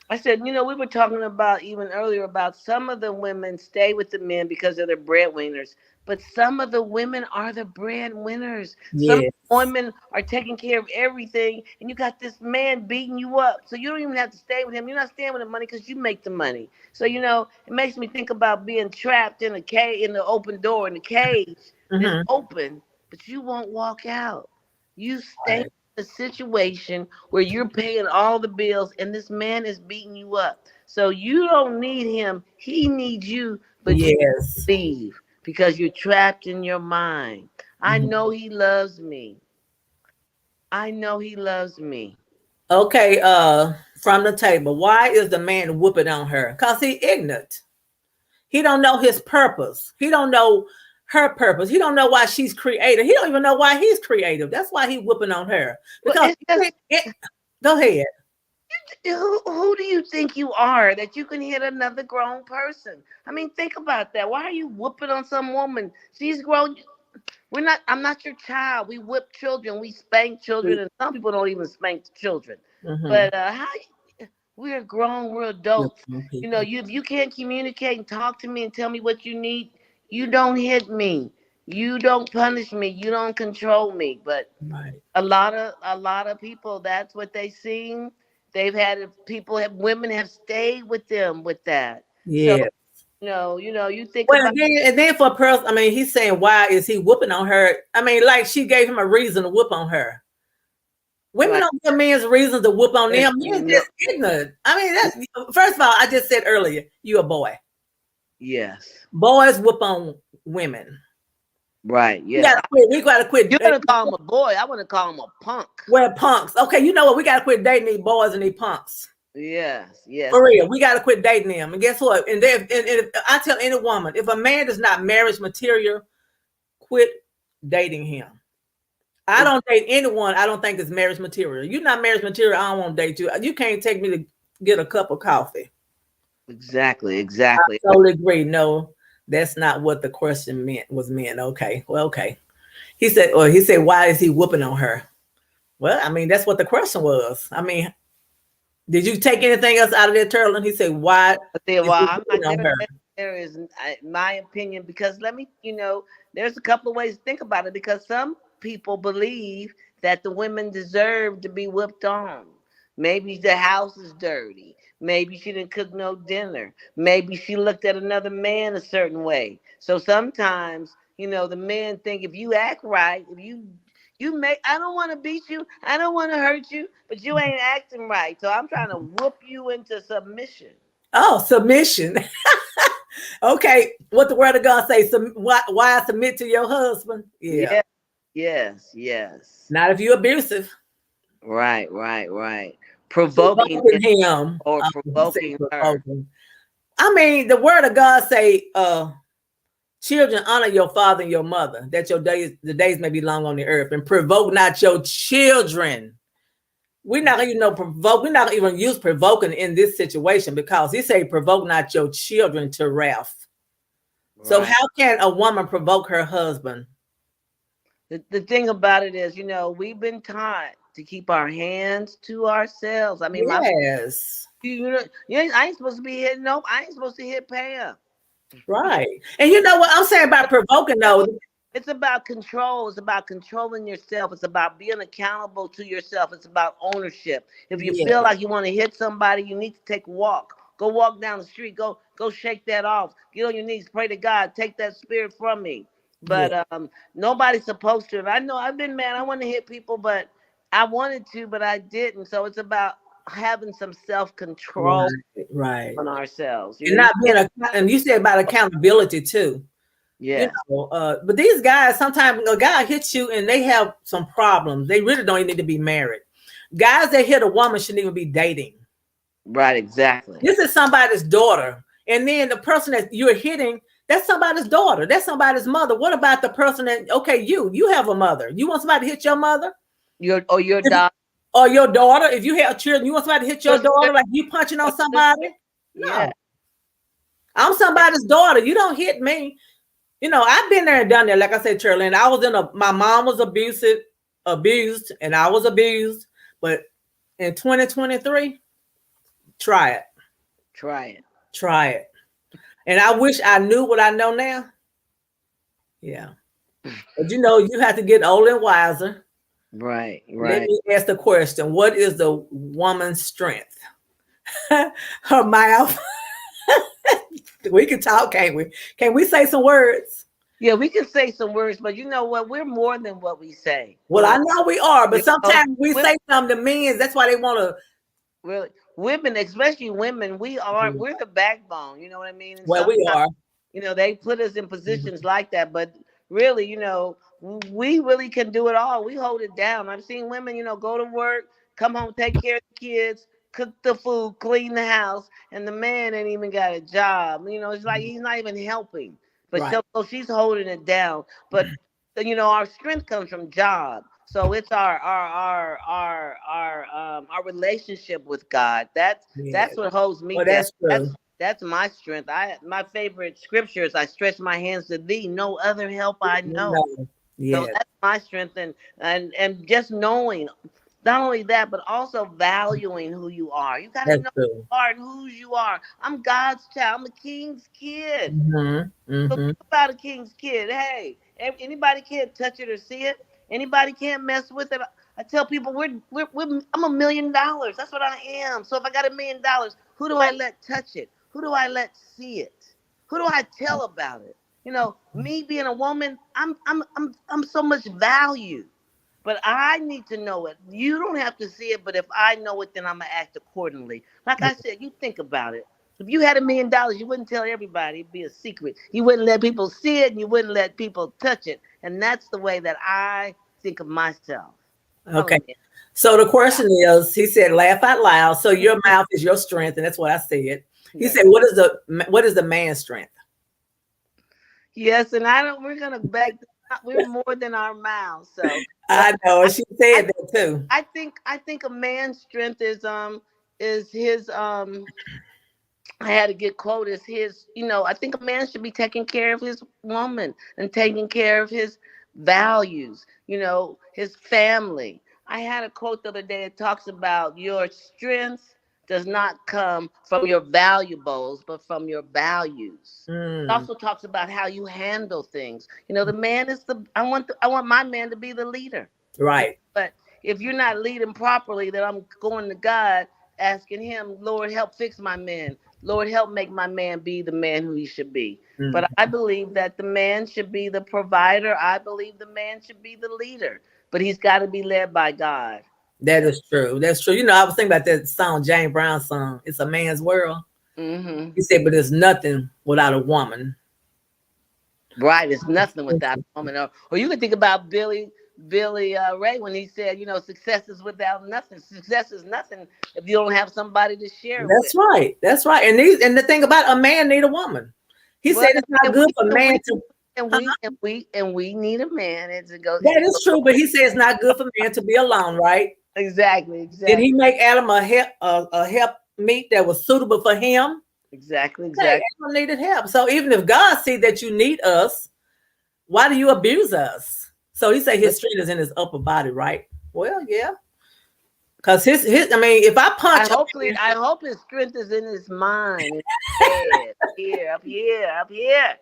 I said, we were talking about even earlier about some of the women stay with the men because of their breadwinners, but some of the women are the breadwinners. Some Yes. women are taking care of everything, and you got this man beating you up, so you don't even have to stay with him. You're not staying with the money because you make the money. So it makes me think about being trapped in a cage, in the open door, in the cage that's Mm-hmm. open, but you won't walk out. You stay Right. a situation where you're paying all the bills and this man is beating you up. So you don't need him. He needs you, but you Yes. leave because you're trapped in your mind. I Mhm. know he loves me. I know he loves me. Okay. From the table. Why is the man whooping on her? Cause he ignorant. He don't know his purpose. He don't know her purpose. He don't know why she's creative. He don't even know why he's creative. That's why he whooping on her. Well, Because it's just go ahead. who do you think you are that you can hit another grown person? I mean, think about that. Why are you whooping on some woman? She's grown. I'm not your child. We whip children, we spank children, and some people don't even spank the children. Mm-hmm. But we're grown, we're adults. People. If you can't communicate and talk to me and tell me what you need, you don't hit me. You don't punish me. You don't control me. But Right. a lot of people, that's what they seen. They've had women have stayed with them with that. So Yeah. you think Well, about and then for a person, I mean, he's saying, why is he whooping on her? I mean, like she gave him a reason to whoop on her. Women right. don't give men's reasons to whoop on them. Men No, just ignorant. I mean, first of all, I just said earlier, you a boy. yes, Boys whoop on women. right, We yes. gotta quit. We gotta quit. You're gonna call him a boy. I want to call him a punk. We're punks. Okay, you know what? We gotta quit dating these boys and these punks. Yes, yes. For real, we gotta quit dating them. And guess what? And if I tell any woman, if a man is not marriage material, quit dating him. I don't date anyone I don't think is marriage material. You're not marriage material. I don't want to date you. You can't take me to get a cup of coffee. Exactly, I exactly. totally agree. No, that's not what the question meant. Okay. Well, okay. He said, why is he whooping on her? Well, I mean, that's what the question was. I mean, did you take anything else out of that, turtle? And he said, why I said, is well, he I'm not whooping on her? there is my opinion because there's a couple of ways to think about it because some people believe that the women deserve to be whipped on. Maybe the house is dirty. Maybe she didn't cook no dinner. Maybe she looked at another man a certain way. So sometimes The men think if you act right, if you make, I don't want to beat you, I don't want to hurt you, but you ain't acting right. So I'm trying to whoop you into submission. Oh, submission. Okay, what the word of God say? Why submit to your husband? Yeah, Yeah, yes, yes. not if you're abusive. Right, right, right. Provoking Provoking him him. or He said provoking her. provoking. I mean, the word of God say, children, honor your father and your mother, that the days may be long on the earth, and provoke not your children. We're not even provoke. We're not even use provoking in this situation because he say provoke not your children to wrath. So Right. how can a woman provoke her husband? The thing about it is, we've been taught to keep our hands to ourselves. I mean, Yes, I ain't supposed to be hitting. Nope, I ain't supposed to hit Pam. right. And you know what I'm saying about provoking though? It's about control. It's about controlling yourself. It's about being accountable to yourself. It's about ownership. If you Yeah, feel like you want to hit somebody, you need to take a walk. Go walk down the street. Go shake that off. Get on your knees. Pray to God. Take that spirit from me. yeah, But nobody's supposed to. I know I've been mad. I want to hit people, but I wanted to, but I didn't. So it's about having some self control right, right. on ourselves. And You not being can't. and you said about accountability too. Yes. But these guys sometimes a guy hits you and they have some problems. They really don't even need to be married. Guys that hit a woman shouldn't even be dating. Right. Exactly. This is somebody's daughter. And then the person that you're hitting, that's somebody's daughter. That's somebody's mother. What about the person that, okay, you have a mother. You want somebody to hit your mother? Your If dog. or your daughter? If you have children, you want somebody to hit your daughter like you punching on somebody? Yeah. No. I'm somebody's daughter. You don't hit me. I've been there and done that. Like I said, Taralynn, my mom was abused, and I was abused. But in 2023, try it. Try it. Try it. And I wish I knew what I know now. Yeah. But you have to get older and wiser. Right, Let right. me ask the question: what is the woman's strength? Her mouth. We can talk, can't we? Can we say some words? Yeah, we can say some words, but you know what? We're more than what we say. Well, I know we are, You but know, sometimes we women, say something to men. That's why they want to. really, women, especially women, we're the backbone. You know what I mean? And Well, we sometimes, are. they put us in positions like that, but really, we really can do it all. We hold it down. I've seen women, go to work, come home, take care of the kids, cook the food, clean the house, and the man ain't even got a job. It's like he's not even helping. But Right. so she's holding it down. But our strength comes from job. So it's our relationship with God. That's Yeah. what holds me Well, down. that's true. That's my strength. My favorite scripture is I stretch my hands to thee, no other help I know. No. So Yeah, that's my strength, and just knowing not only that, but also valuing who you are. You got to that's know true. who you are and whose you are. I'm God's child. I'm a king's kid. Mm-hmm. So Mm-hmm. think about a king's kid. Hey, anybody can't touch it or see it. Anybody can't mess with it. I tell people I'm $1 million. That's what I am. So if I got $1 million, who do I let touch it? Who do I let see it? Who do I tell about it? Me being a woman, I'm so much value. But I need to know it. You don't have to see it, but if I know it, then I'm gonna act accordingly. Like I said, you think about it. If you had $1 million, you wouldn't tell everybody. It'd be a secret. You wouldn't let people see it, and you wouldn't let people touch it. And that's the way that I think of myself. Okay. Hallelujah. So the question is, he said, laugh out loud. So your mouth is your strength, and that's what I said. He Yes. said, what is the man's strength? Yes, and I don't. We're gonna back. We're more than our mouths. So, but I know, I, she I, said that too. I think a man's strength is his I had to get quote as his, I think a man should be taking care of his woman and taking care of his values, his family. I had a quote the other day that talks about your strength does not come from your valuables, but from your values. It Mm, also talks about how you handle things. The man is I want my man to be the leader. right. But if you're not leading properly, then I'm going to God asking him, Lord, help fix my men. Lord, help make my man be the man who he should be. But Mhm. I believe that the man should be the provider. I believe the man should be the leader. But he's got to be led by God. That is true. That's true. You know, I was thinking about that song, James Brown song. It's a man's world. Hmm. He said, but there's nothing without a woman. Right. It's nothing without a woman. Or you can think about Billy Ray when he said, you know, success is without nothing. Success is nothing if you don't have somebody to share it That's with. right. That's right. And the thing about a man need a woman. He Well, said it's not and good we for and man we to. and Huh? we need a man. It's a go. That is true, but he said it's not good for man to be alone, right? Exactly. Did he Exactly. make Adam a help meet that was suitable for him? Exactly. Okay, Exactly. Adam needed help. So even if God see that you need us, why do you abuse us? So he said his strength is in his upper body, right? Well, yeah. Because his I mean, if I punch I hope his strength is in his mind, in his head, up here, up here, up here.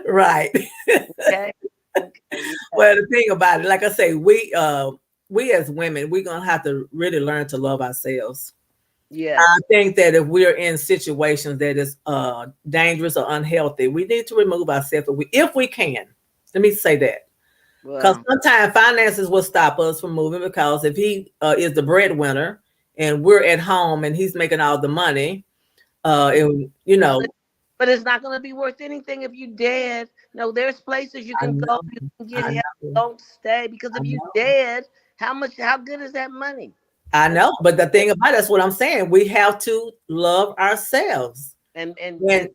right. Okay. Okay. Well, the thing about it, like I say, we as women, we're gonna have to really learn to love ourselves. I Yes. think that if we're in situations that is dangerous or unhealthy, we need to remove ourselves if we can. Let me say that. Because Well. sometimes finances will stop us from moving because if he is the breadwinner and we're at home and he's making all the money, and, you know, But it's not going to be worth anything if you dead. No, there's places you I can go. know, You can get I help. know, Don't stay because I if you know. dead, how much? How good is that money? I And know, but the thing about that's what I'm saying. We have to love ourselves and and, and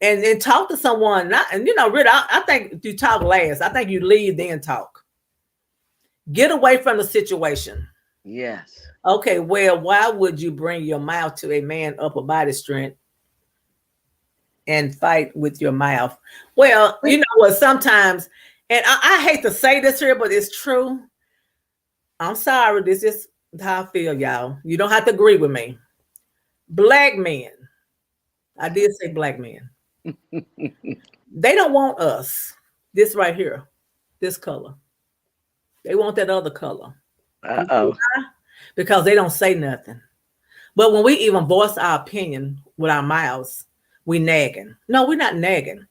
and and talk to someone. Not and you know, really, I think you talk last. I think you lead then talk. Get away from the situation. yes, Okay, well, why would you bring your mouth to a man upper body strength and fight with your mouth? Well, you know what? Sometimes, and I hate to say this here, but it's true. I'm sorry. This is how I feel, y'all. You don't have to agree with me. Black men, I did say black men, they don't want us. This right here, this color. They want that other color. uh oh, Because they don't say nothing. But when we even voice our opinion with our mouths, we nagging. No, we're not nagging.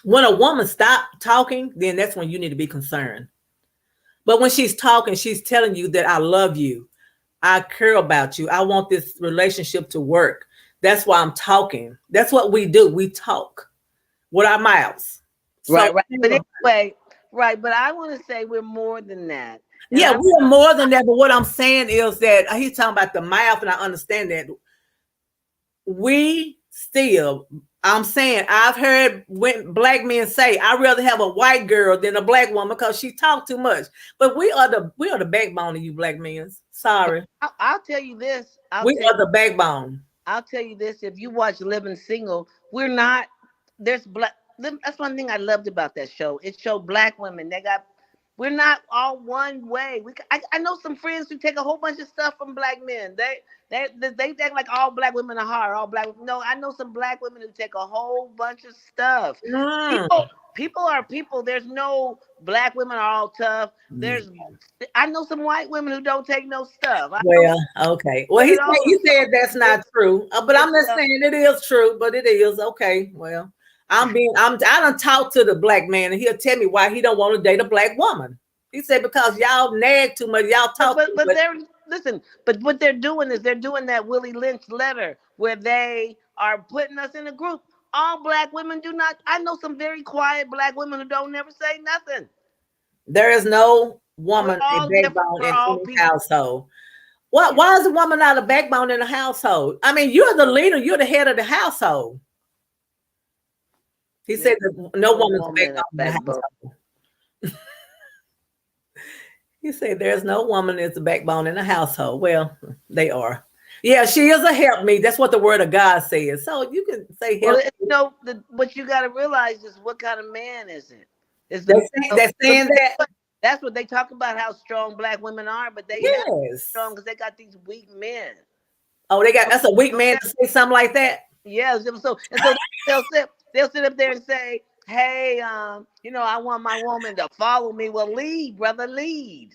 When a woman stop talking, then that's when you need to be concerned. But when she's talking, she's telling you that I love you. I care about you. I want this relationship to work. That's why I'm talking. That's what we do. We talk with our mouths. So right, right. But anyway, right. But I want to say we're more than that, and yeah, I we are more than that. But what I'm saying is that he's talking about the mouth, and I understand that we still. I'm saying I've heard when black men say I'd rather have a white girl than a black woman because she talk too much. But we are the backbone of you black men. but Sorry, I'll tell you this. we are the backbone. I'll tell you this: if you watch Living Single, we're not. There's black. That's one thing I loved about that show. It showed black women. They got. We're not all one way. I know some friends who take a whole bunch of stuff from black men. They act like all black women are hard. All black. No, I know some black women who take a whole bunch of stuff. Mm. People are people. There's no black women are all tough. There's. I know some white women who don't take no stuff. I know Well, okay. Well, put it on he them. So said that's not true, but I'm it's not saying it is true, but it is okay. Well, I don't talk to the black man, and he'll tell me why he don't want to date a black woman. He said because y'all nag too much, y'all talk too but much. they're listen. But what they're doing is they're doing that Willie Lynch letter where they are putting us in a group. All black women do not. I know some very quiet black women who don't never say nothing. There is no We're woman a all different. backbone We're in all any people. household. Why is a woman not a backbone in a household? I mean, you're the leader, you're the head of the household. He There's said that no no woman's a woman in a backbone in the backbone. household. He said there's no woman that's a backbone in a household. Well, they are. Yeah, she is a help me. That's what the word of God says. So you can say Well, help you me. know, what you got to realize is what kind of man is it? Is the That's but saying guess that. what? That's what they talk about how strong black women are, but they have to be strong Yes. because they got these weak men. Oh, that's a weak man to say something like that. Yes, so they'll sit up there and say, "Hey, I want my woman to follow me." Well, lead, brother, lead.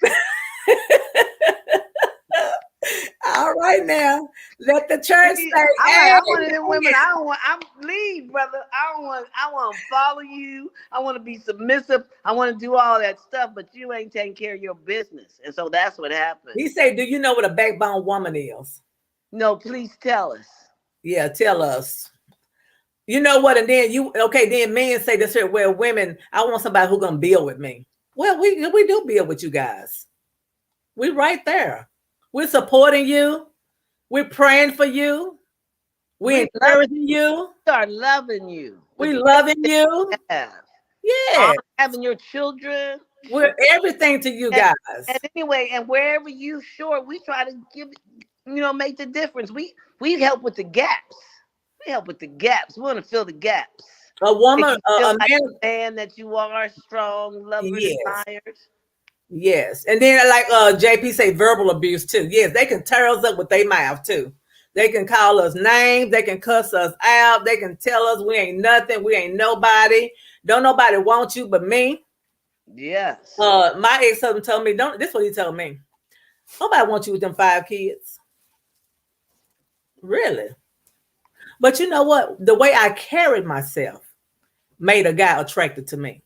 All right now. Let the church See, say, I'm like, hey. I'm one of them women. I don't want. I'm leave, brother. I don't want. I want to follow you. I want to be submissive. I want to do all that stuff, but you ain't taking care of your business, and so that's what happened. He say, do you know what a backbone woman is? No, please tell us. Yeah, tell us. You know what? And then then men say this here, well, women, I want somebody who's gonna build with me. Well, we do build with you guys. We right there. We're supporting you. We're praying for you. We're We love. encouraging you. Start loving you with We loving you. have. Yeah. On having your children. We're everything to you And, guys. and anyway, and wherever you short, we try to give, make the difference. We help with the gaps. We help with the gaps. We want to fill the gaps. A Make woman, you feel a like man, the man that you are, strong, lover, yes. desired. Yes. And then like JP say verbal abuse too. Yes, they can tear us up with their mouth too. They can call us names, they can cuss us out, they can tell us we ain't nothing, we ain't nobody. Don't nobody want you but me. Yes. My ex-husband told me, don't this is what he told me. Nobody wants you with them 5 kids. Really? But you know what? The way I carried myself made a guy attracted to me.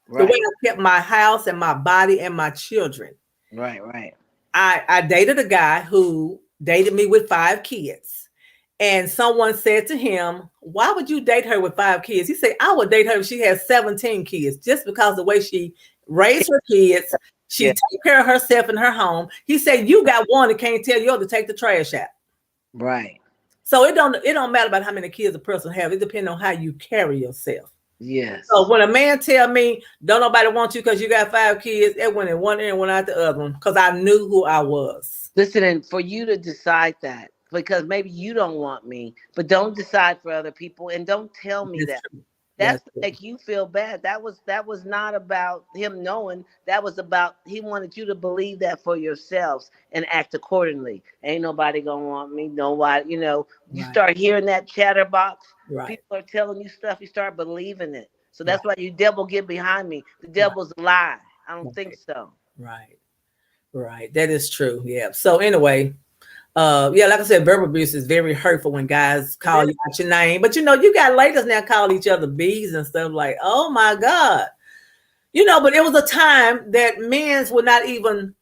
The way Right. I kept my house and my body and my children. Right. Right. I dated a guy who dated me with 5 kids. And someone said to him, why would you date her with 5 kids? He said, I would date her if she has 17 kids, just because the way she raised her kids, she Yeah. take care of herself in her home. He said, you got one and can't tell the other to take the trash out. Right. So it don't matter about how many kids a person have. It depends on how you carry yourself. Yes. So when a man tell me don't nobody want you because you got 5 kids, it went in one ear and went out the other one because I knew who I was. Listen, and for you to decide that, because maybe you don't want me, but don't decide for other people, and don't tell me That's that. true. That's That's to true. make you feel bad. That was not about him knowing. That was about he wanted you to believe that for yourselves and act accordingly. Ain't nobody gonna want me. Nobody, you Right, start hearing that chatterbox. right, People are telling you stuff. You start believing it. So right, that's why you devil get behind me. The right, devil's a lie. I don't think right, so. right, right. That is true. Yeah. So anyway, yeah, like I said, verbal abuse is very hurtful when guys It call is. you out your name. But you got ladies now call each other bees and stuff like, oh my God. But it was a time that men's would not even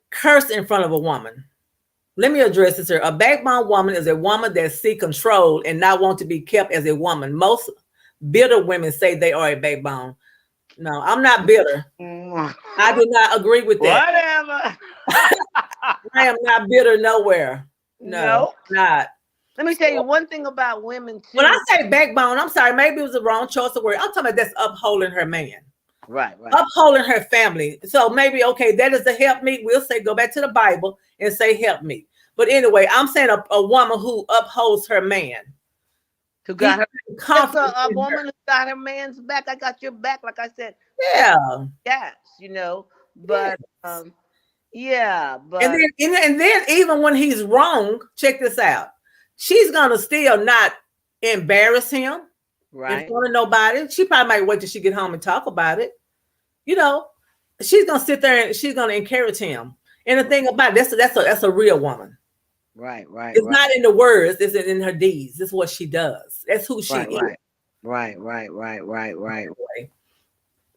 curse in front of a woman. Let me address this here. A backbone woman is a woman that seek control and not want to be kept as a woman. Most bitter women say they are a backbone. No, I'm not bitter. Mm. I do not agree with that. Whatever. I am not bitter nowhere. No, No. not. Let me tell you one thing about women When I too. say backbone, I'm sorry, maybe it was the wrong choice of word. I'm talking about that's upholding her man, Right, right. upholding her family. So maybe, okay, that is the help me. We'll say, go back to the Bible and say help me. But anyway, I'm saying a woman who upholds her man. Who He's got her? Just confident a in her. woman who got her man's back. I got your back. Like I said, Yeah. yes, Yeah. But yeah, And but then even when he's wrong, check this out. She's gonna still not embarrass him in right. front of nobody. She probably might wait till she get home and talk about it. You know, she's gonna sit there and she's gonna encourage him. And the thing about it, that's a real woman. Right, right, It's right, not in the words, it's in her deeds. It's what she does. That's who she right, is. right, right, right, right, right, right.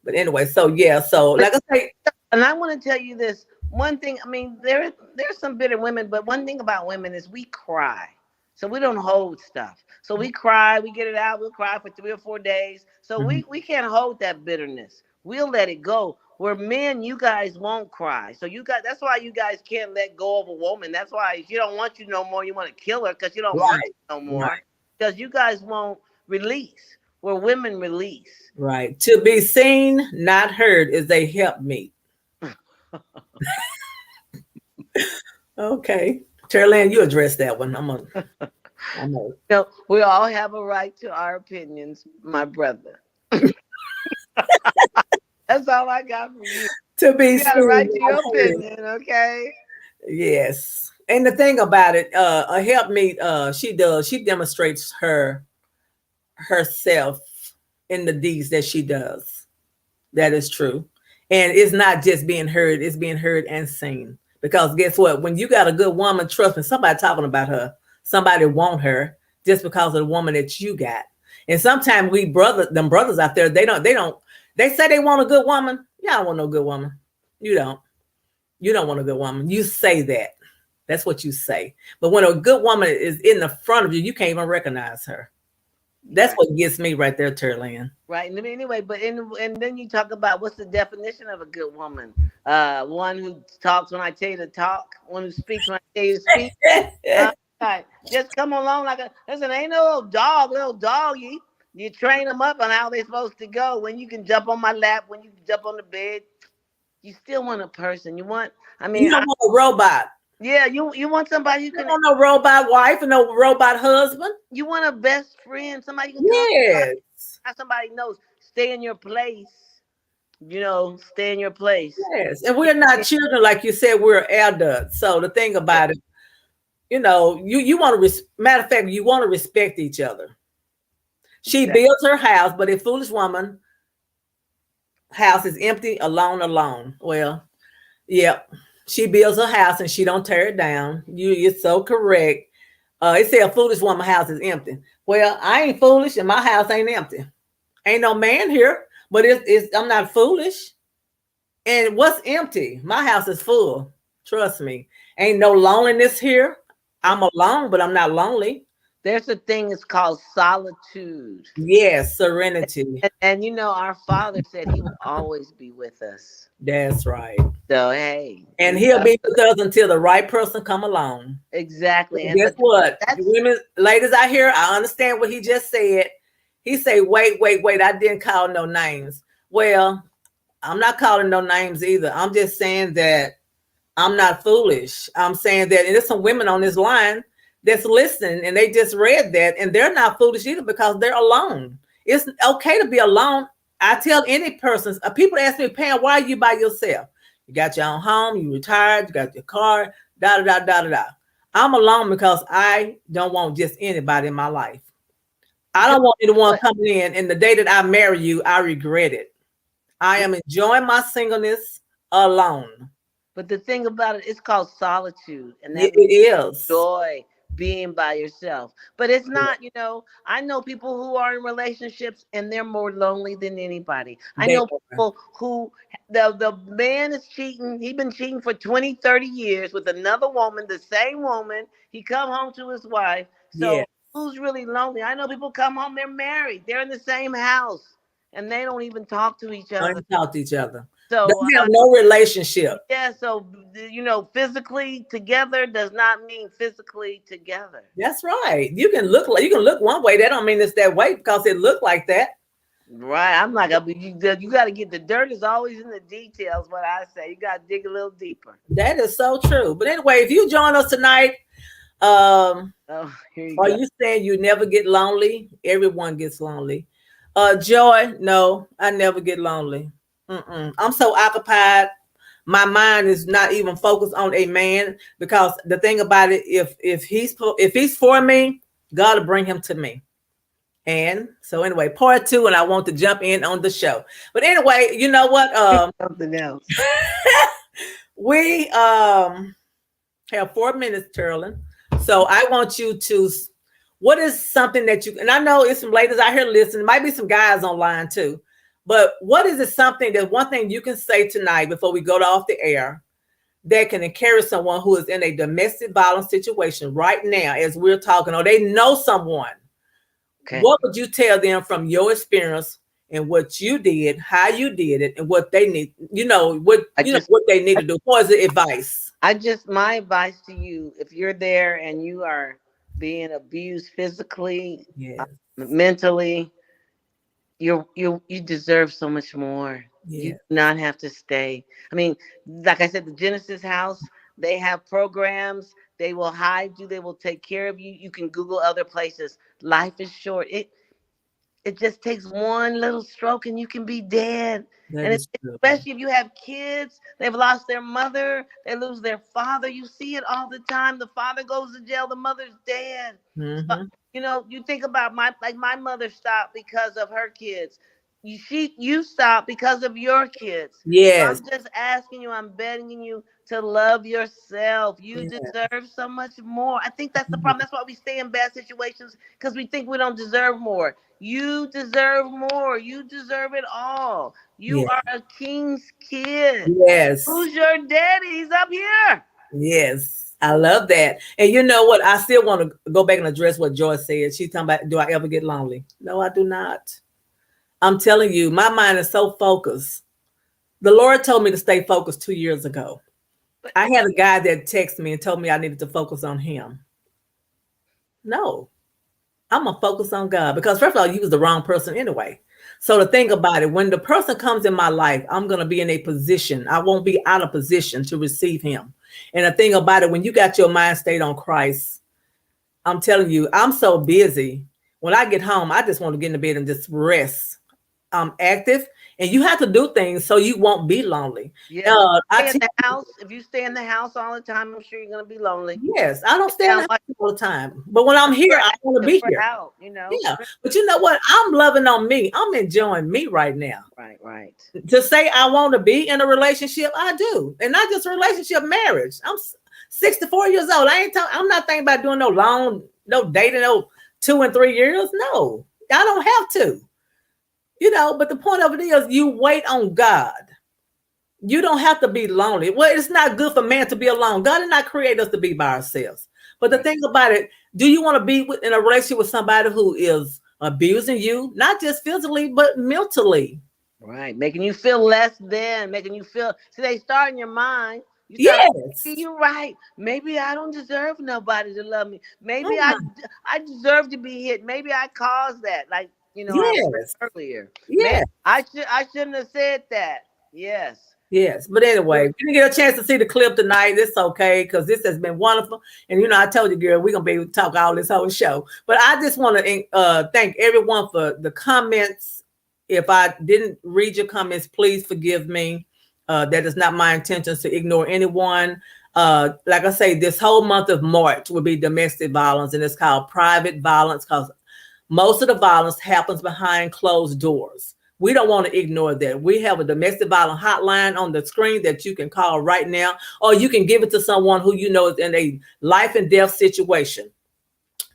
But anyway, so yeah, so But like I say, and I want to tell you this one thing. I mean, there's some bitter women, but one thing about women is we cry, so we don't hold stuff. So we cry, we get it out. We'll cry for 3 or 4 days. So mhm, we can't hold that bitterness. We'll let it go. Where men, you guys won't cry. So you guys, that's why you guys can't let go of a woman. That's why if you don't want you no more, you want to kill her because you don't want right, you no right, more. Because you guys won't release. Where women release. right. To be seen, not heard is a help me. Okay. Taralynn, you address that one. I'm gonna No, we all have a right to our opinions, my brother. That's all I got for you. to be You got a seen, right to not your heard. opinion, okay? Yes. And the thing about it, a help me, she demonstrates herself in the deeds that she does. That is true. And it's not just being heard, it's being heard and seen. Because guess what? When you got a good woman, trust me, somebody talking about her, somebody want her just because of the woman that you got. And sometimes them brothers out there, they say they want a good woman. Y'all don't want no good woman. You don't. You don't want a good woman. You say that. That's what you say. But when a good woman is in the front of you, you can't even recognize her. That's Right. what gets me right there, Taralynn. Right. And anyway, and then you talk about what's the definition of a good woman? One who talks when I tell you to talk, one who speaks when I tell you to speak. Right. Just come along like a listen. Ain't no little doggy. You train them up on how they're supposed to go. When you can jump on my lap, when you can jump on the bed, you still want a person. You want. I You mean, don't want a robot. yeah. You want somebody who You don't can. want no robot wife and no robot husband. You want a best friend, somebody you can talk about. Yes. How somebody knows. Stay in your place. Stay in your place. Yes. And we're not children, like you said, we're adults. So the thing about it, you want to, matter of fact, you want to respect each other. She Exactly. builds her house, but a foolish woman house is empty, alone. Well, yep. She builds her house and she don't tear it down. You're so correct. It said a foolish woman house is empty. Well, I ain't foolish and my house ain't empty. Ain't no man here, but it's I'm not foolish. And what's empty? My house is full. Trust me. Ain't no loneliness here. I'm alone, but I'm not lonely. There's a thing it's called solitude. Yes, serenity. And our Father said He will always be with us. That's right. So hey, And he'll be with us until the right person come along. exactly. And And guess but what? that's Women, ladies out here, I understand what he just said. He say, wait, I didn't call no names. Well, I'm not calling no names either. I'm just saying that I'm not foolish. I'm saying that, and there's some women on this line that's listening and they just read that and they're not foolish either because they're alone. It's okay to be alone. I tell any person, people ask me, Pam, why are you by yourself? You got your own home, you retired, you got your car, da. I'm alone because I don't want just anybody in my life. I because don't want anyone what coming in, and the day that I marry you, I regret it. I am enjoying my singleness alone. but the thing about it, it's called solitude, and Yeah, that means it is. joy being by yourself. But it's not, I know people who are in relationships and they're more lonely than anybody. I They know are. people who the man is cheating. He's been cheating for 20, 30 years with another woman, the same woman. He come home to his wife. Yeah, So who's really lonely? I know people come home, they're married. They're in the same house and they don't even talk to each don't other. even talk to each other. They So have no relationship. yeah, so physically together does not mean physically together. That's right. You can look one way. That don't mean it's that way because it looked like that. Right. I'm like, you got to get the dirt is always in the details. What I say, you got to dig a little deeper. That is so true. But anyway, if you join us tonight, um, Oh, here you are go. you saying you never get lonely? Everyone gets lonely. Joy, no, I never get lonely. I'm so occupied. My mind is not even focused on a man because the thing about it, if he's for me, God will bring him to me. And so anyway, part two, and I want to jump in on the show. But anyway, you know what? Something else. We have 4 minutes, Taralynn. So I want you to. What is something that you? And I know it's some ladies out here listening. Might be some guys online too. But what is it? Something that one thing you can say tonight before we go off the air that can encourage someone who is in a domestic violence situation right now, as we're talking, or they know someone. Okay. What would you tell them from your experience and what you did, how you did it, and what they need? I just, What they need to do. What is the advice? my advice to you, if you're there and you are being abused physically, Yes, mentally, you deserve so much more. You yes, do not have to stay. I mean, like I said, the Genesis house, they have programs. They will hide you. They will take care of you. You can Google other places. Life is short. It just takes one little stroke and you can be dead. that And is true. especially if you have kids, they've lost their mother, they lose their father. You see it all the time. The father goes to jail, the mother's dead. So, Hmm. you think about my mother stopped because of her kids. You stopped because of your kids. So Yes, I'm just asking you, I'm begging you to love yourself. You Yeah. deserve so much more. I think that's the Mhm. problem. That's why we stay in bad situations, because we think we don't deserve more. You deserve more. You deserve it all. You Yeah. are a king's kid. Yes. Who's your daddy? He's up here. Yes. I love that. And you know what? I still want to go back and address what Joyce said. She's talking about, do I ever get lonely? No, I do not. I'm telling you, my mind is so focused. The Lord told me to stay focused 2 years ago. But I had a guy that texted me and told me I needed to focus on him. No, I'm gonna focus on God because first of all, you was the wrong person anyway. So to think about it, when the person comes in my life, I'm gonna be in a position. I won't be out of position to receive him. And the thing about it, when you got your mind stayed on Christ, I'm telling you, I'm so busy. When I get home, I just want to get in the bed and just rest. I'm active, and you have to do things so you won't be lonely. yeah, but I stay in tell the house. If you stay in the house all the time, I'm sure you're gonna be lonely. yes, I don't It stay in the sounds house like all the time, but when I'm here, we're I want to active, be we're here. out. You know. Yeah, but you know what? I'm loving on me. I'm enjoying me right now. Right, right. To say I want to be in a relationship, I do, and not just a relationship, marriage. 64 years old. I'm not thinking about doing no long, no dating, no 2 and 3 years. No, I don't have to. But the point of it is, you wait on God. You don't have to be lonely. Well, it's not good for man to be alone. God did not create us to be by ourselves. But the Right. thing about it, do you want to be in a relationship with somebody who is abusing you, not just physically, but mentally? Right, making you feel less than, making you feel. See, they start in your mind. You start. Maybe Yes. you're right. Maybe I don't deserve nobody to love me. Maybe Mm, I deserve to be hit. Maybe I caused that. Like our friend yes. earlier. Maybe Yes. I shouldn't have said that. Yes. Yes. But anyway, we didn't get a chance to see the clip tonight. It's okay because this has been wonderful. And I told you, girl, we're gonna be able to talk all this whole show. But I just want to thank everyone for the comments. If I didn't read your comments, please forgive me. That is not my intentions to ignore anyone. Like I say, this whole month of March will be domestic violence, and it's called private violence because most of the violence happens behind closed doors. We don't want to ignore that. We have a domestic violence hotline on the screen that you can call right now, or you can give it to someone who you know is in a life and death situation.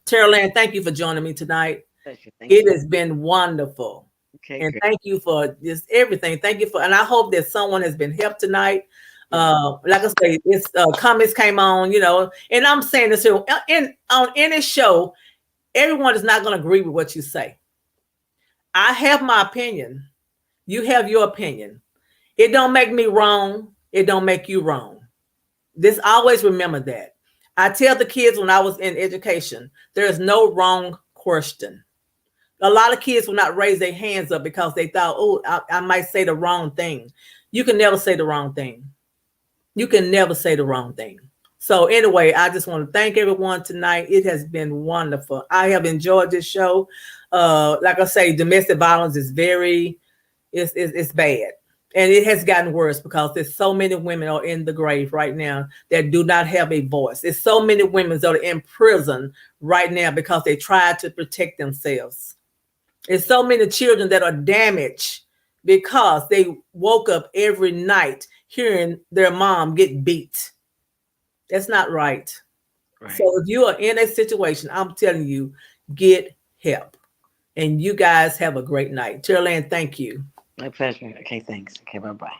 Taralynn, thank you for joining me tonight. Pleasure. Thank It you. has been wonderful. Okay, And great. thank you for just everything. Thank you and I hope that someone has been helped tonight. Yeah. Like I say, it's comments came on, and I'm saying this here on any show, everyone is not going to agree with what you say. I have my opinion. You have your opinion. It don't make me wrong. It don't make you wrong. This always remember that. I tell the kids when I was in education, there is no wrong question. A lot of kids will not raise their hands up because they thought, oh, I might say the wrong thing. You can never say the wrong thing. You can never say the wrong thing. So anyway, I just want to thank everyone tonight. It has been wonderful. I have enjoyed this show. Like I say, domestic violence is it's bad. And it has gotten worse because there's so many women are in the grave right now that do not have a voice. There's so many women that are in prison right now because they tried to protect themselves. There's so many children that are damaged because they woke up every night hearing their mom get beat. That's not right. So Right. if you are in a situation, I'm telling you, get help. And you guys have a great night. Taralynn, thank you. My pleasure. Okay, thanks. Okay, bye bye.